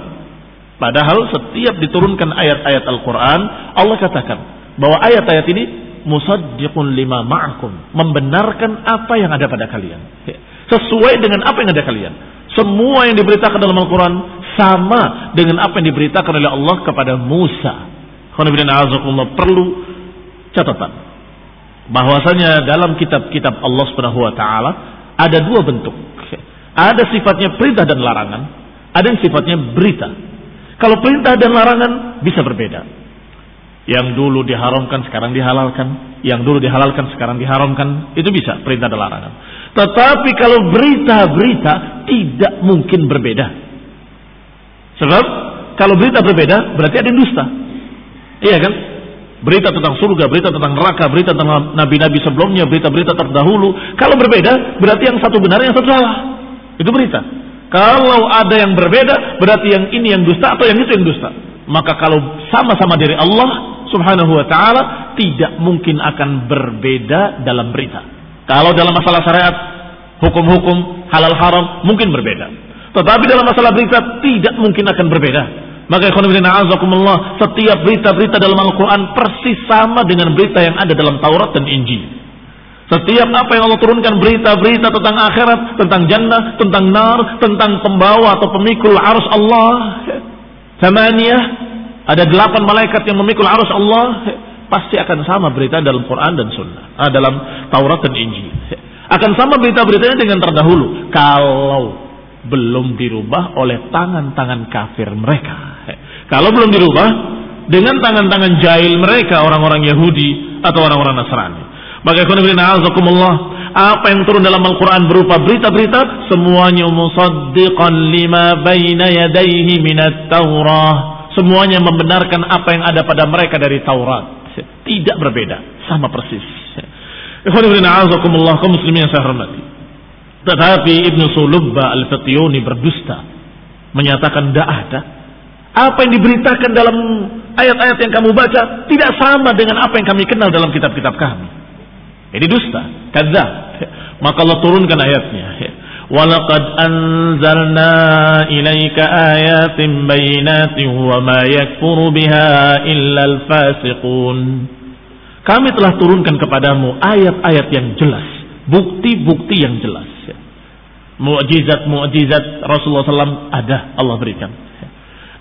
Padahal setiap diturunkan ayat-ayat Al-Quran, Allah katakan bahwa ayat-ayat ini musaddiqun lima ma'akum, membenarkan apa yang ada pada kalian, sesuai dengan apa yang ada kalian. Semua yang diberitakan dalam Al-Quran sama dengan apa yang diberitakan oleh Allah kepada Musa. Perlu catatan bahwasanya dalam kitab-kitab Allah Subhanahu wa taala ada dua bentuk. Ada sifatnya perintah dan larangan, ada yang sifatnya berita. Kalau perintah dan larangan bisa berbeda. Yang dulu diharamkan sekarang dihalalkan, yang dulu dihalalkan sekarang diharamkan, itu bisa perintah dan larangan. Tetapi kalau berita-berita tidak mungkin berbeda. Sebab kalau berita berbeda berarti ada yang dusta. Iya kan? Berita tentang surga, berita tentang neraka, berita tentang nabi-nabi sebelumnya, berita-berita terdahulu. Kalau berbeda berarti yang satu benar, yang satu salah. Itu berita. Kalau ada yang berbeda berarti yang ini yang dusta atau yang itu yang dusta. Maka kalau sama-sama dari Allah Subhanahu wa ta'ala tidak mungkin akan berbeda dalam berita. Kalau dalam masalah syariat, hukum-hukum, halal haram mungkin berbeda. Tetapi dalam masalah berita tidak mungkin akan berbeda. Maka ikhwan fillah a'azakumullah, setiap berita-berita dalam Al-Quran persis sama dengan berita yang ada dalam Taurat dan Injil. Setiap apa yang Allah turunkan, berita-berita tentang akhirat, tentang jannah, tentang nar, tentang pembawa atau pemikul arus Allah. Samaniyah, ada 8 malaikat yang memikul arus Allah. Pasti akan sama berita dalam Quran dan Sunnah, dalam Taurat dan Injil. Akan sama berita-beritanya dengan terdahulu, kalau belum dirubah oleh tangan-tangan kafir mereka. Kalau belum dirubah dengan tangan-tangan jahil mereka, orang-orang Yahudi atau orang-orang Nasrani. Maka apa yang turun dalam Al-Quran berupa berita-berita, semuanya musaddiqan lima baina yadayhi minat Taurah. Semuanya membenarkan apa yang ada pada mereka dari Taurat. Tidak berbeda, sama persis. Kaum muslimin yang saya hormati. Tetapi Ibnu Sulubba Al-Fityuni berdusta, menyatakan tidak ada. Apa yang diberitakan dalam ayat-ayat yang kamu baca tidak sama dengan apa yang kami kenal dalam kitab-kitab kami. Ini dusta, kadzdzab. Maka Allah turunkan ayatnya. وَلَقَدْ أَنزَلْنَا إِلَيْكَ آيَاتٍ بَيِّنَاتٍ وَمَا يَكْفُرُ بِهَا إِلَّا الْفَاسِقُونَ. Kami telah turunkan kepadamu ayat-ayat yang jelas, bukti-bukti yang jelas. Mu'jizat-mu'jizat Rasulullah SAW ada, Allah berikan.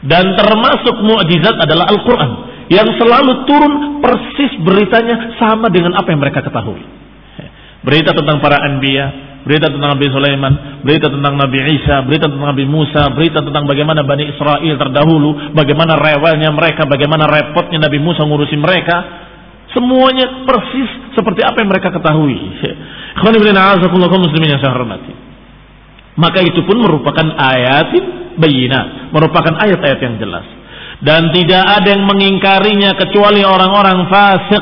Dan termasuk mu'jizat adalah Al-Quran, yang selalu turun persis beritanya sama dengan apa yang mereka ketahui. Berita tentang para anbiya, berita tentang Nabi Sulaiman, berita tentang Nabi Isa, berita tentang Nabi Musa, berita tentang bagaimana Bani Israel terdahulu, bagaimana rewelnya mereka, bagaimana repotnya Nabi Musa ngurusi mereka. Semuanya persis seperti apa yang mereka ketahui. Muslimin yang saya hormati. Maka itu pun merupakan ayat bayinat, merupakan ayat-ayat yang jelas. Dan tidak ada yang mengingkarinya kecuali orang-orang fasik.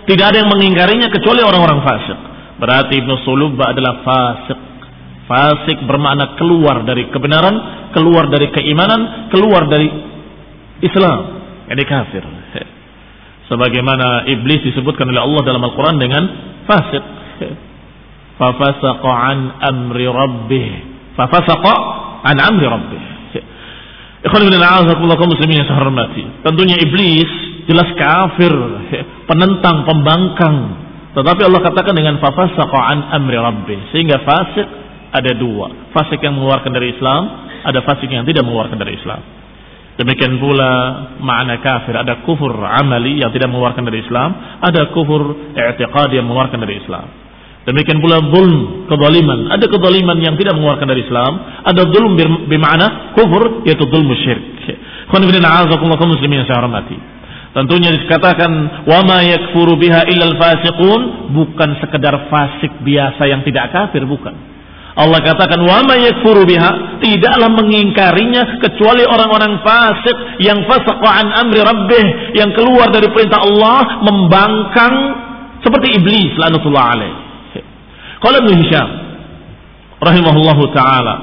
Tidak ada yang mengingkarinya kecuali orang-orang fasik. Berarti Ibnu Sulubba adalah fasik. Fasik bermakna keluar dari kebenaran, keluar dari keimanan, keluar dari Islam. Ini kafir. Sebagaimana iblis disebutkan oleh Allah dalam Al-Quran dengan fasik. Fafasaqa an amri rabbih. Fafasaqa an amri rabbih. Kaum muslimin yang saya hormati. Tentunya iblis jelas kafir, penentang, pembangkang. Tetapi Allah katakan dengan fafasaqa an amri rabbih. Sehingga fasik ada dua. Fasik yang mengeluarkan dari Islam, ada fasik yang tidak mengeluarkan dari Islam. Demikian pula makna kafir, ada kufur amali yang tidak mengeluarkan dari Islam, ada kufur i'tiqadi yang mengeluarkan dari Islam. Demikian pula zulm, kezaliman, ada kezaliman yang tidak mengeluarkan dari Islam, ada zulm bermakna kufur yaitu zulm syirik. Khon bin a'azakumullah muslimin yang saya hormati. Tentunya dikatakan wa ma yakfuru biha illal fasiqun, bukan sekedar fasik biasa yang tidak kafir, bukan. Allah katakan wa ma yakfuru biha, tidaklah mengingkarinya kecuali orang-orang fasik yang fasaqa an amri rabbih, yang keluar dari perintah Allah, membangkang seperti iblis laknatullah alaih. Qala Ibnu Hisham rahimahullahu taala,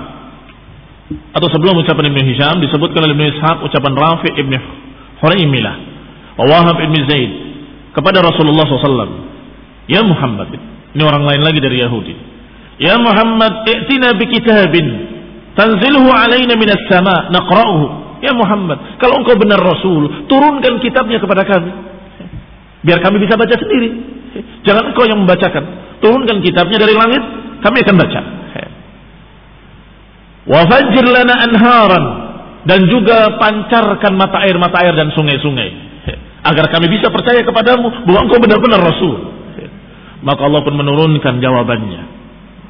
atau sebelum ucapan Ibnu Hisham disebutkan oleh Ibnu Ishaq ucapan Rafi' ibn Huraimilah wa Wahab ibn Zaid kepada Rasulullah SAW, ya Muhammad, ini orang lain lagi dari Yahudi, ya Muhammad, i'tina bi kitabin tanzilhu alaina minas sama naqra'uhu. Ya Muhammad, kalau engkau benar Rasul, turunkan kitabnya kepada kami biar kami bisa baca sendiri. Jangan engkau yang membacakan, turunkan kitabnya dari langit, kami akan baca. Wa fajjir lana anharan, dan juga pancarkan mata air dan sungai-sungai agar kami bisa percaya kepadamu bahwa engkau benar-benar Rasul. Maka Allah pun menurunkan jawabannya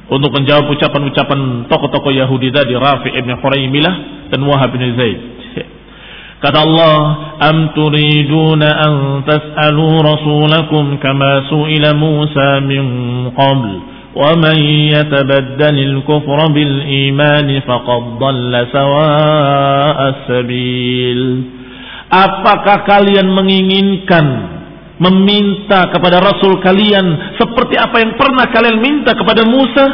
untuk menjawab ucapan-ucapan tokoh-tokoh Yahudi tadi, Rafi' ibn Huraimilah dan Wahab bin Zaid. Kata Allah, am turiduna an tas'alu rasulakum kama su'ila Musa min qabl وَمَنْ يَتَبَدَّلِ الْكُفْرَ بِالْإِيمَانِ فَقَدْ ضَلَّ سَوَاءَ السَّبِيلِ. Apakah kalian menginginkan meminta kepada Rasul kalian seperti apa yang pernah kalian minta kepada Musa?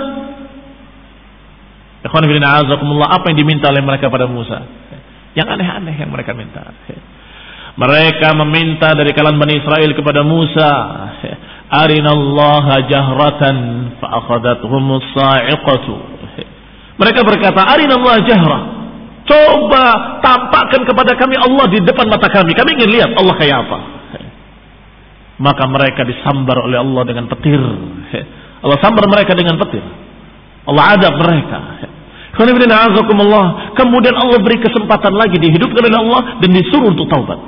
Ikhwan fillah, azakumullah, apa yang diminta oleh mereka pada Musa? Yang aneh-aneh yang mereka minta. Mereka meminta dari kalangan Bani Israel kepada Musa, arinallaha jahratan fa'akhadathum as-sa'iqatu. Mereka berkata, arinallaha jahra, coba tampakkan kepada kami Allah di depan mata kami ingin lihat Allah kayak apa. Maka mereka disambar oleh Allah dengan petir. Allah sambar mereka dengan petir, Allah adab mereka. Kemudian Allah beri kesempatan lagi, dihidupkan oleh Allah dan disuruh untuk taubat.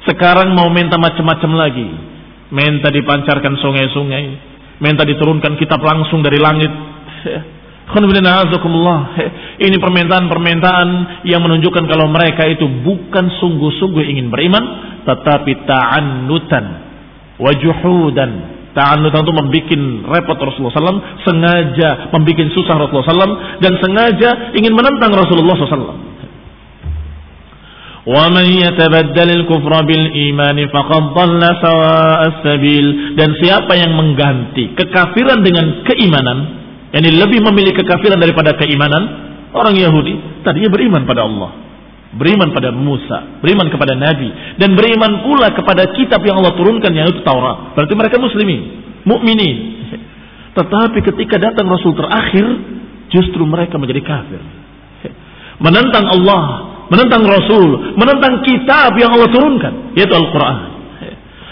Sekarang mau minta macam-macam lagi, minta dipancarkan sungai-sungai, minta diturunkan kitab langsung dari langit. Ini permintaan-permintaan yang menunjukkan kalau mereka itu bukan sungguh-sungguh ingin beriman, tetapi ta'annutan wa juhudan. Ta'annutan itu membuat repot Rasulullah SAW, sengaja membuat susah Rasulullah SAW, dan sengaja ingin menentang Rasulullah SAW. وَمَنْ يَتَبَدَّلِ الْكُفْرَ بِالْإِيمَانِ فَقَدْ ضَلَّ سَوَاءَ السَّبِيلِ. Dan siapa yang mengganti kekafiran dengan keimanan, yakni lebih memilih kekafiran daripada keimanan, orang Yahudi tadinya beriman pada Allah, beriman pada Musa, beriman kepada Nabi, dan beriman pula kepada kitab yang Allah turunkan, yaitu Taurat. Berarti mereka muslimin, mukminin. Tetapi ketika datang Rasul terakhir, justru mereka menjadi kafir, menentang Allah, menentang Rasul, menentang kitab yang Allah turunkan, yaitu Al-Quran.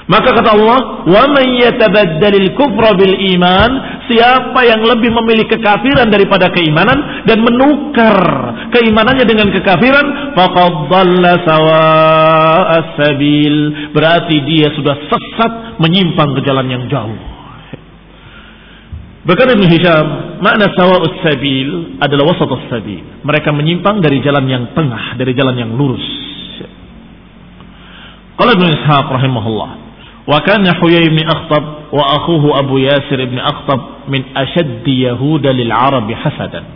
Maka kata Allah, وَمَنْ يَتَبَدَّلِ الْكُفْرَ بِالْإِيمَانِ, siapa yang lebih memilih kekafiran daripada keimanan dan menukar keimanannya dengan kekafiran, فَقَدْ ضَلَّ سَوَاءَ السَّبِيلِ, berarti dia sudah sesat, menyimpang ke jalan yang jauh. Berkata Ibnu Hisham, makna sawa'us sabil adalah wasatus sabil. Mereka menyimpang dari jalan yang tengah, dari jalan yang lurus. Qala Ibnu Ishaq rahimahullah, wa kana Huyay bin Akhtab wa akhuhu Abu Yasir bin Akhtab min ashaddi yahuda lil Arab hasadan.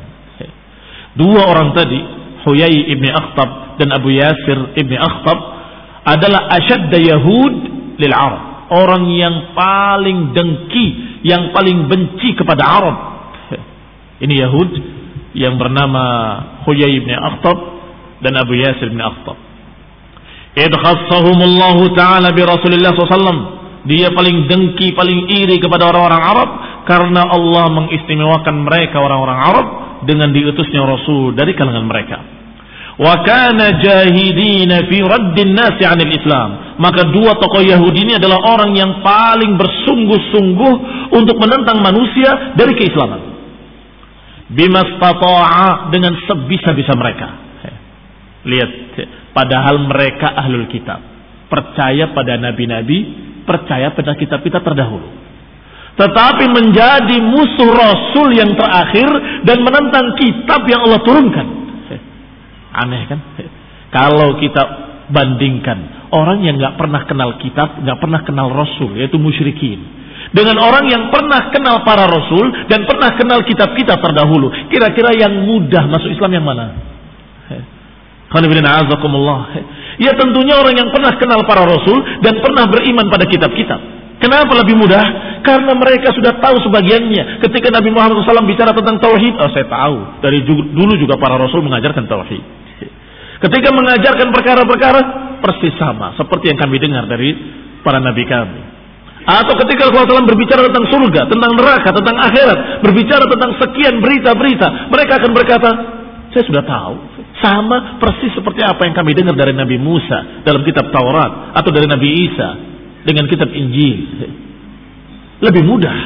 Dua orang tadi, Huyay bin Akhtab dan Abu Yasir bin Akhtab, adalah ashadda yahud lil Arab, orang yang paling dengki, yang paling benci kepada Arab. Ini Yahud yang bernama Huyay bin Akhtab dan Abu Yasir bin Akhtab. Idkhassahumullahu ta'ala bi Rasulillah SAW. Dia paling dengki, paling iri kepada orang-orang Arab karena Allah mengistimewakan mereka, orang-orang Arab, dengan diutusnya Rasul dari kalangan mereka. Wa kana jahidina fi raddin nasi 'anil Islam. Maka dua tokoh Yahudi ini adalah orang yang paling bersungguh-sungguh untuk menentang manusia dari keislaman. Bimastata'a, dengan sebisa-bisa mereka. Lihat, padahal mereka ahlul kitab, percaya pada nabi-nabi, percaya pada kitab-kitab terdahulu, tetapi menjadi musuh Rasul yang terakhir dan menentang kitab yang Allah turunkan. Aneh kan? Kalau kita bandingkan orang yang nggak pernah kenal kitab, nggak pernah kenal Rasul, yaitu musyrikin, dengan orang yang pernah kenal para Rasul dan pernah kenal kitab-kitab terdahulu, kira-kira yang mudah masuk Islam yang mana? Ya tentunya orang yang pernah kenal para Rasul dan pernah beriman pada kitab-kitab. Kenapa lebih mudah? Karena mereka sudah tahu sebagiannya. Ketika Nabi Muhammad SAW bicara tentang tauhid, saya tahu. Dari dulu juga para rasul mengajarkan tauhid. Ketika mengajarkan perkara-perkara, persis sama seperti yang kami dengar dari para nabi kami. Atau ketika Rasulullah SAW berbicara tentang surga, tentang neraka, tentang akhirat, berbicara tentang sekian berita-berita, mereka akan berkata, saya sudah tahu. Sama persis seperti apa yang kami dengar dari Nabi Musa dalam kitab Taurat, atau dari Nabi Isa dengan kitab Injil. Lebih mudah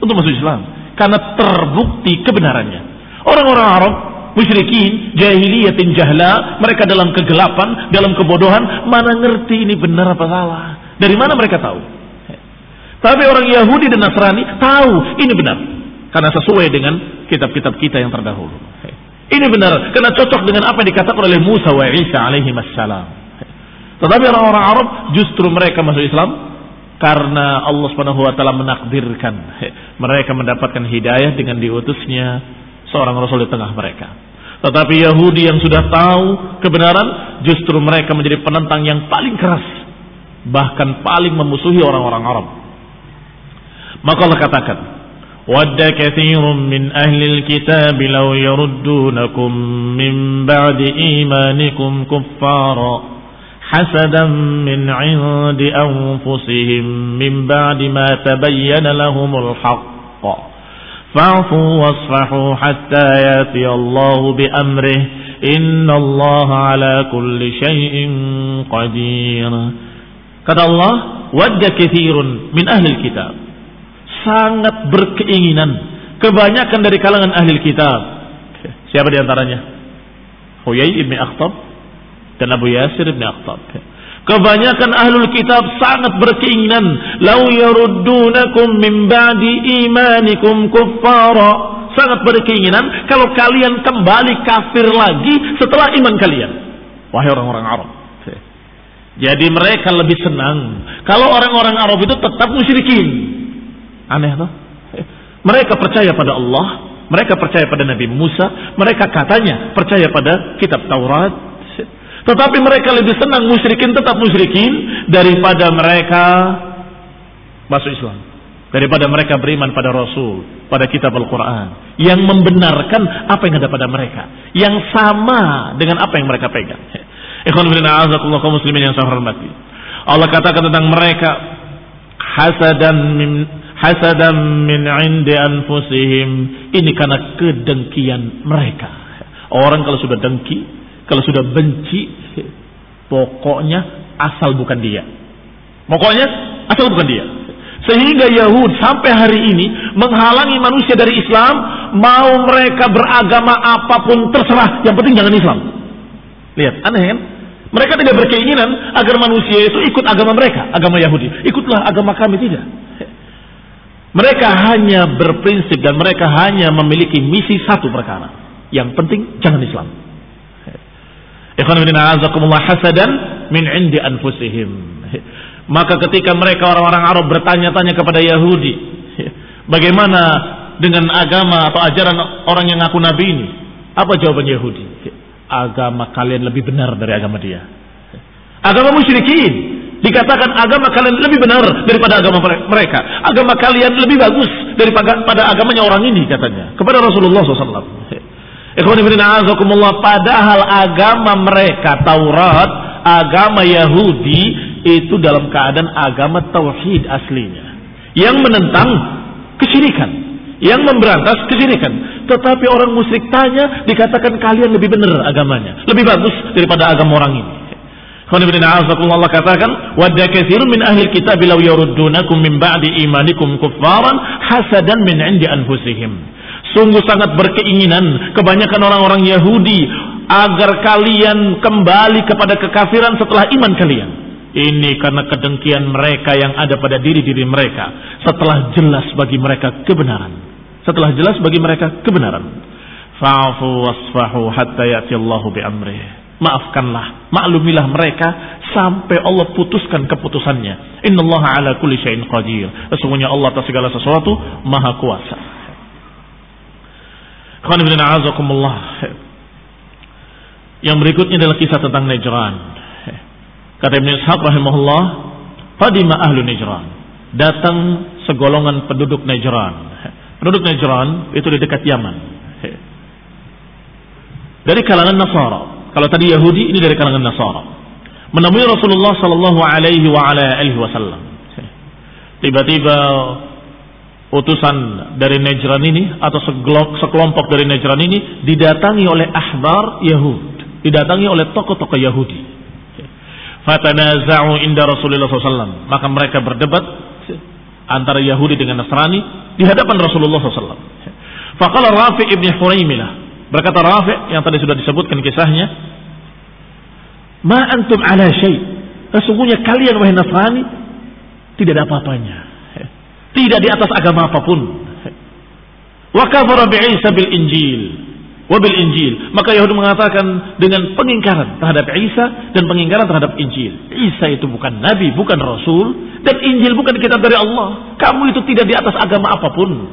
untuk masuk Islam karena terbukti kebenarannya. Orang-orang Arab, musyrikin, jahiliyatin jahla, mereka dalam kegelapan, dalam kebodohan, mana ngerti ini benar apa salah. Dari mana mereka tahu? Tapi orang Yahudi dan Nasrani tahu ini benar karena sesuai dengan kitab-kitab kita yang terdahulu. Ini benar karena cocok dengan apa yang dikatakan oleh Musa wa Isa alaihi wassalam. Tetapi orang-orang Arab justru mereka masuk Islam karena Allah Subhanahu wa taala menakdirkan mereka mendapatkan hidayah dengan diutusnya seorang rasul di tengah mereka. Tetapi Yahudi yang sudah tahu kebenaran, justru mereka menjadi penentang yang paling keras, bahkan paling memusuhi orang-orang Arab. Maka Allah katakan, wadda katsirun min ahlil kitab law yaruddunakum min ba'di imanikum kuffara hasadan min 'indi anfusihim min ba'di ma tabayyana lahumul haqq fa'fu wasfahu hatta yati Allah bi amrih innallaha ala kulli syai'in qadir. Kata Allah, wadda katsirun min ahlil kitab, sangat berkeinginan kebanyakan dari kalangan ahli kitab. Siapa di antaranya? Huyai ibn Akhtab dan Abu Yasir ibn Akhtab. Kebanyakan ahlul kitab sangat berkeinginan, lau yaruddunakum min ba'di imanikum kuffara, sangat berkeinginan kalau kalian kembali kafir lagi setelah iman kalian. Wahai orang-orang Arab. Jadi mereka lebih senang kalau orang-orang Arab itu tetap musyrikin. Aneh toh? Mereka percaya pada Allah, mereka percaya pada Nabi Musa, mereka katanya percaya pada kitab Taurat. Tetapi mereka lebih senang musyrikin tetap musyrikin daripada mereka masuk Islam, daripada mereka beriman pada Rasul, pada kitab Al-Quran yang membenarkan apa yang ada pada mereka, yang sama dengan apa yang mereka pegang. Ikhwan fillah, a'azakumullah kaum muslimin yang saya hormati. Allah katakan tentang mereka, hasadan min 'indi anfusihim, ini karena kedengkian mereka. Orang kalau sudah dengki, kalau sudah benci, pokoknya asal bukan dia. Pokoknya asal bukan dia. Sehingga Yahud sampai hari ini menghalangi manusia dari Islam, mau mereka beragama apapun terserah, yang penting jangan Islam. Lihat, aneh kan? Mereka tidak berkeinginan agar manusia itu ikut agama mereka, agama Yahudi. Ikutlah agama kami, tidak. Mereka hanya berprinsip dan mereka hanya memiliki misi satu perkara. Yang penting jangan Islam. Ikhwan fillah, a'azakumullah, hasadan min 'indi anfusihim. Maka ketika mereka orang-orang Arab bertanya-tanya kepada Yahudi, bagaimana dengan agama atau ajaran orang yang ngaku nabi ini? Apa jawaban Yahudi? Agama kalian lebih benar dari agama dia. Agama musyrikin dikatakan agama kalian lebih benar daripada agama mereka. Agama kalian lebih bagus daripada agamanya orang ini, katanya kepada Rasulullah SAW. Ikhwan fillah, a'azakumullah, padahal agama mereka Taurat, agama Yahudi itu dalam keadaan agama tauhid aslinya, yang menentang kesyirikan, yang memberantas kesyirikan. Tetapi orang musyrik tanya, dikatakan kalian lebih benar agamanya, lebih bagus daripada agama orang ini. Allah katakan, wadda katsirun min ahli kitab law yaruddunakum min ba'di imanikum kuffaran hasadan min 'indi anfusihim. Sungguh sangat berkeinginan kebanyakan orang-orang Yahudi agar kalian kembali kepada kekafiran setelah iman kalian. Ini karena kedengkian mereka yang ada pada diri-diri mereka setelah jelas bagi mereka kebenaran. Setelah jelas bagi mereka kebenaran. Fa'fu wasfahu hatta ya'ti Allahu bi amrih. Maafkanlah, maklumilah mereka sampai Allah putuskan keputusannya. Innallaha ala kulli syai'in qadir. Sesungguhnya Allah atas segala sesuatu maha kuasa. Khana bin a'azakumullah. Yang berikutnya adalah kisah tentang Najran. Kata Ibn Ishaq rahimahullah, qadima ahlu Najran. datang segolongan penduduk Najran. Penduduk Najran itu di dekat Yaman. Dari kalangan Nasara. Kalau tadi Yahudi, ini dari kalangan Nasara. Menemui Rasulullah sallallahu alaihi wasallam. Tiba-tiba utusan dari Najran ini atau sekelompok dari Najran ini didatangi oleh ahbar Yahud, didatangi oleh tokoh-tokoh Yahudi. Fatanaza'u inda Rasulullah SAW. Maka mereka berdebat antara Yahudi dengan Nasrani di hadapan Rasulullah SAW. Faqala Rafi' ibn Huraimilah, berkata Rafi' yang tadi sudah disebutkan kisahnya, ma antum ala syai', sesungguhnya kalian wahai Nasrani tidak ada apa-apanya, tidak di atas agama apapun. Wa kafara bi Isa bil Injil wa bil Injil, maka Yahudi mengatakan dengan pengingkaran terhadap Isa dan pengingkaran terhadap Injil. Isa itu bukan nabi, bukan rasul, dan Injil bukan kitab dari Allah. Kamu itu tidak di atas agama apapun.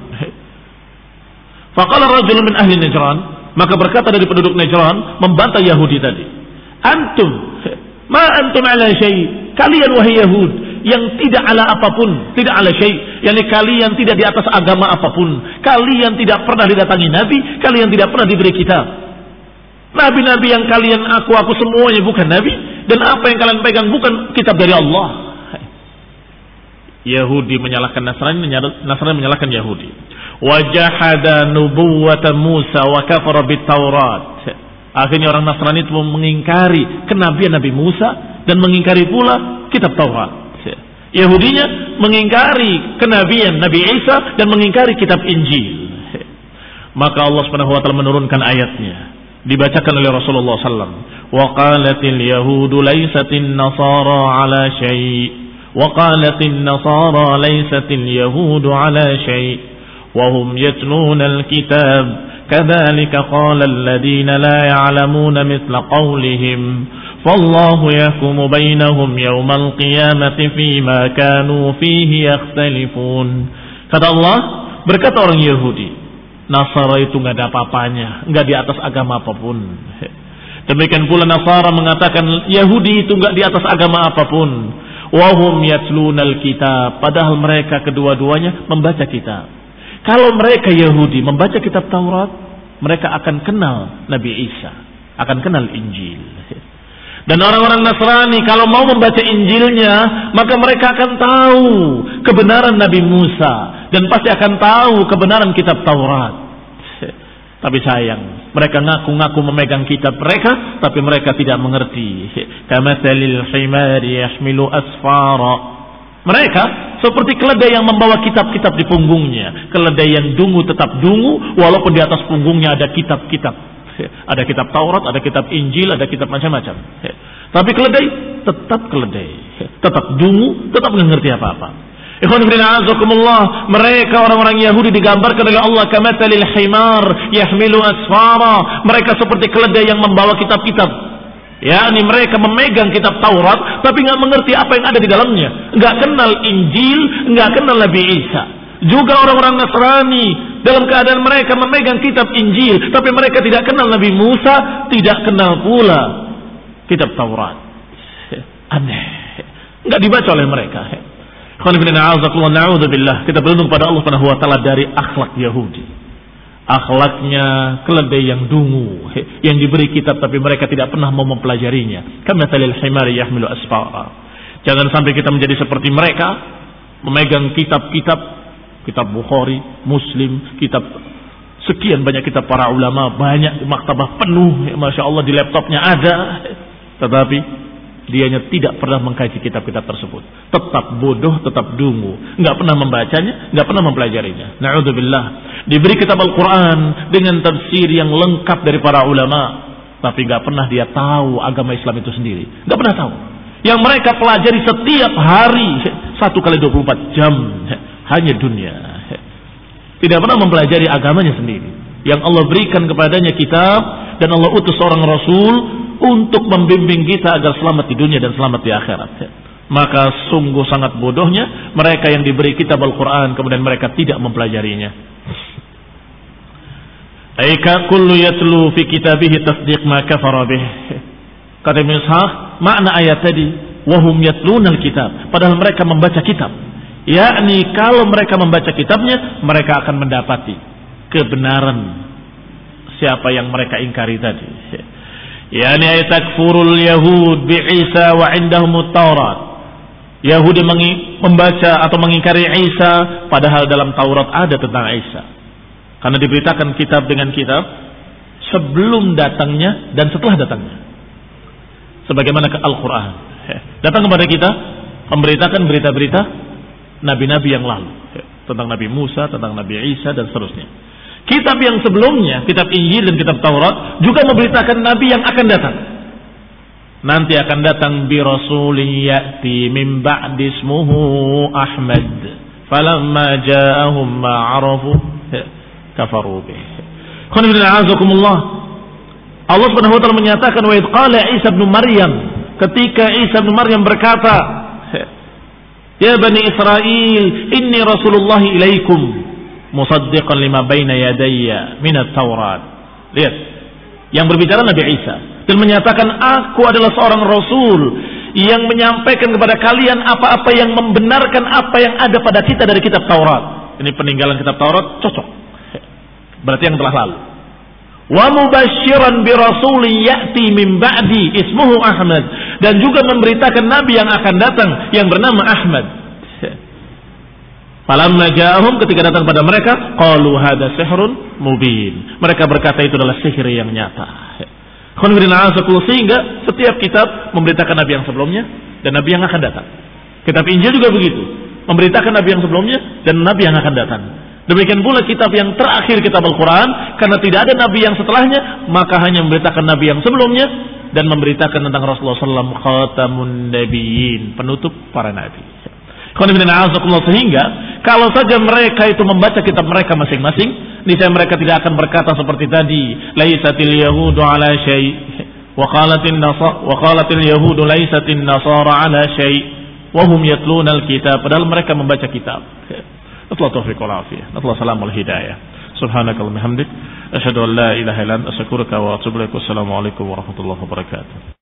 Faqala rajulun min ahli Najran, maka berkata dari penduduk Najran membantah Yahudi tadi, antum ma antum ala syai', kalian wahai Yahud yang tidak ala apapun, tidak ala syai', yakni kalian tidak di atas agama apapun, kalian tidak pernah didatangi nabi, kalian tidak pernah diberi kitab. Nabi-nabi yang kalian aku semuanya bukan nabi, dan apa yang kalian pegang bukan kitab dari Allah. Yahudi menyalahkan Nasrani, Nasrani menyalahkan Yahudi. Wajahada nubuwwata Musa wa kafara bit-Taurat. Akhirnya orang Nasrani itu mengingkari kenabian Nabi Musa dan mengingkari pula kitab Taurat. Yahudinya mengingkari kenabian Nabi Isa dan mengingkari kitab Injil. Maka Allah Subhanahu wa taala menurunkan ayatnya, dibacakan oleh Rasulullah sallallahu alaihi wasallam, wa qalatil yahudu laysatin nasara ala syai' wa qalatin nasara laysatil yahudu ala syai' wa hum yatluna al-kitab kadzalika qala alladziina la ya'lamuuna mithla qawlihim fallahu yahkumu bainahum yawmal qiyamati fima kanu fihi yakhtalifun. Kata Allah, berkata orang Yahudi, Nasara itu enggak ada apa-apanya, enggak di atas agama apapun. Demikian pula Nasara mengatakan Yahudi itu enggak di atas agama apapun. Wa hum yatlunal kitab, padahal mereka kedua-duanya membaca kitab. Kalau mereka Yahudi membaca kitab Taurat, mereka akan kenal Nabi Isa, akan kenal Injil. Dan orang-orang Nasrani kalau mau membaca Injilnya, maka mereka akan tahu kebenaran Nabi Musa dan pasti akan tahu kebenaran kitab Taurat. Tapi sayang, mereka ngaku-ngaku memegang kitab mereka, tapi mereka tidak mengerti. Kamatsalil himari yahmilu asfara. Mereka seperti keledai yang membawa kitab-kitab di punggungnya. Keledai yang dungu tetap dungu, walaupun di atas punggungnya ada kitab-kitab. Ada kitab Taurat, ada kitab Injil, ada kitab macam-macam. Tapi keledai, tetap dungu, tetap nggak ngerti apa-apa. Ikhwan fillah azakumullah, mereka orang-orang Yahudi digambarkan oleh Allah kamatsalil himar yahmilu asfara. Mereka seperti keledai yang membawa kitab-kitab. yakni mereka memegang kitab Taurat tapi nggak mengerti apa yang ada di dalamnya, nggak kenal Injil, nggak kenal Nabi Isa. Juga orang-orang Nasrani dalam keadaan mereka memegang kitab Injil tapi mereka tidak kenal Nabi Musa, tidak kenal pula kitab Taurat. Aneh, nggak dibaca oleh mereka. Kita berlindung pada Allah Subhanahu wa taala dari akhlak Yahudi. Akhlaknya keledai yang dungu, yang diberi kitab tapi mereka tidak pernah mau mempelajarinya. Kamatsalil himari yahmilu asfara. Jangan sampai kita menjadi seperti mereka, memegang kitab-kitab, kitab Bukhari, Muslim, kitab sekian banyak kitab para ulama, banyak maktabah penuh, masya Allah di laptopnya ada, tetapi dianya tidak pernah mengkaji kitab-kitab tersebut. Tetap bodoh, tetap dungu, nggak pernah membacanya, nggak pernah mempelajarinya. Na'udzubillah. Diberi kitab Al-Quran dengan tafsir yang lengkap dari para ulama, tapi nggak pernah dia tahu agama Islam itu sendiri. Nggak pernah tahu. Yang mereka pelajari setiap hari 1 kali 24 jam hanya dunia. Tidak pernah mempelajari agamanya sendiri. Yang Allah berikan kepadanya kitab dan Allah utus seorang Rasul untuk membimbing kita agar selamat di dunia dan selamat di akhirat. Maka sungguh sangat bodohnya mereka yang diberi kitab Al-Quran kemudian mereka tidak mempelajarinya. Aika kullu yatlu fi kitabihi tasdiq ma kafara bih. Kata Ibn Ishaq, makna ayat tadi wahum yatluna al-kitab, padahal mereka membaca kitab. yakni kalau mereka membaca kitabnya, mereka akan mendapati kebenaran siapa yang mereka ingkari tadi. Yani takfurul yahud bi Isa wa indahum Taurat. Yahudi membaca atau mengingkari Isa, padahal dalam Taurat ada tentang Isa. Karena diberitakan kitab dengan kitab sebelum datangnya dan setelah datangnya. Sebagaimana ke Al-Quran. Datang kepada kita memberitakan berita-berita nabi-nabi yang lalu. Tentang Nabi Musa, tentang Nabi Isa dan seterusnya. Kitab yang sebelumnya, kitab Injil dan kitab Taurat juga memberitakan nabi yang akan datang. Nanti akan datang bi rasulin ya'ti min ba'di ismuhu Ahmad. Falamma ja'ahum ma 'arafu kafaru bih. Allah Subhanahu wa taala menyatakan wa id qala Isa ibn Maryam, ketika Isa ibn Maryam berkata, ya Bani Israel, inni Rasulullah ilaikum musaddiqan lima baina yadayya minat Taurat. Lihat, yang berbicara Nabi Isa dan menyatakan aku adalah seorang rasul yang menyampaikan kepada kalian apa-apa yang membenarkan apa yang ada pada kita dari kitab Taurat. Ini peninggalan kitab Taurat cocok. Berarti yang telah lalu. Wa mubasysyiran bi rasulin ya'ti min ba'di ismuhu Ahmad, dan juga memberitakan nabi yang akan datang yang bernama Ahmad. Falamma ja'ahum, ketika datang pada mereka, qalu hadza sihrun mubin. Mereka berkata itu adalah sihir yang nyata. Sehingga setiap kitab memberitakan nabi yang sebelumnya dan nabi yang akan datang. Kitab Injil juga begitu, memberitakan nabi yang sebelumnya dan nabi yang akan datang. Demikian pula kitab yang terakhir, kitab Al-Quran, karena tidak ada nabi yang setelahnya, maka hanya memberitakan nabi yang sebelumnya dan memberitakan tentang Rasulullah SAW, khatamun nabiyyin, penutup para nabi. Sehingga kalau saja mereka itu membaca kitab mereka masing-masing, niscaya mereka tidak akan berkata seperti tadi, laisatil yahudu ala syai' wa qalatil yahudu laisatin nasara ala syai' wa hum yatluna al-kitab, padahal mereka membaca kitab. Allah taufiq wal afiyah, Allah salamul hidayah. Subhanakallahumma hamdik, asyhadu an la ilaha illa anta astaghfiruka wa atubu ilaik. Wassalamu alaikum warahmatullahi wabarakatuh.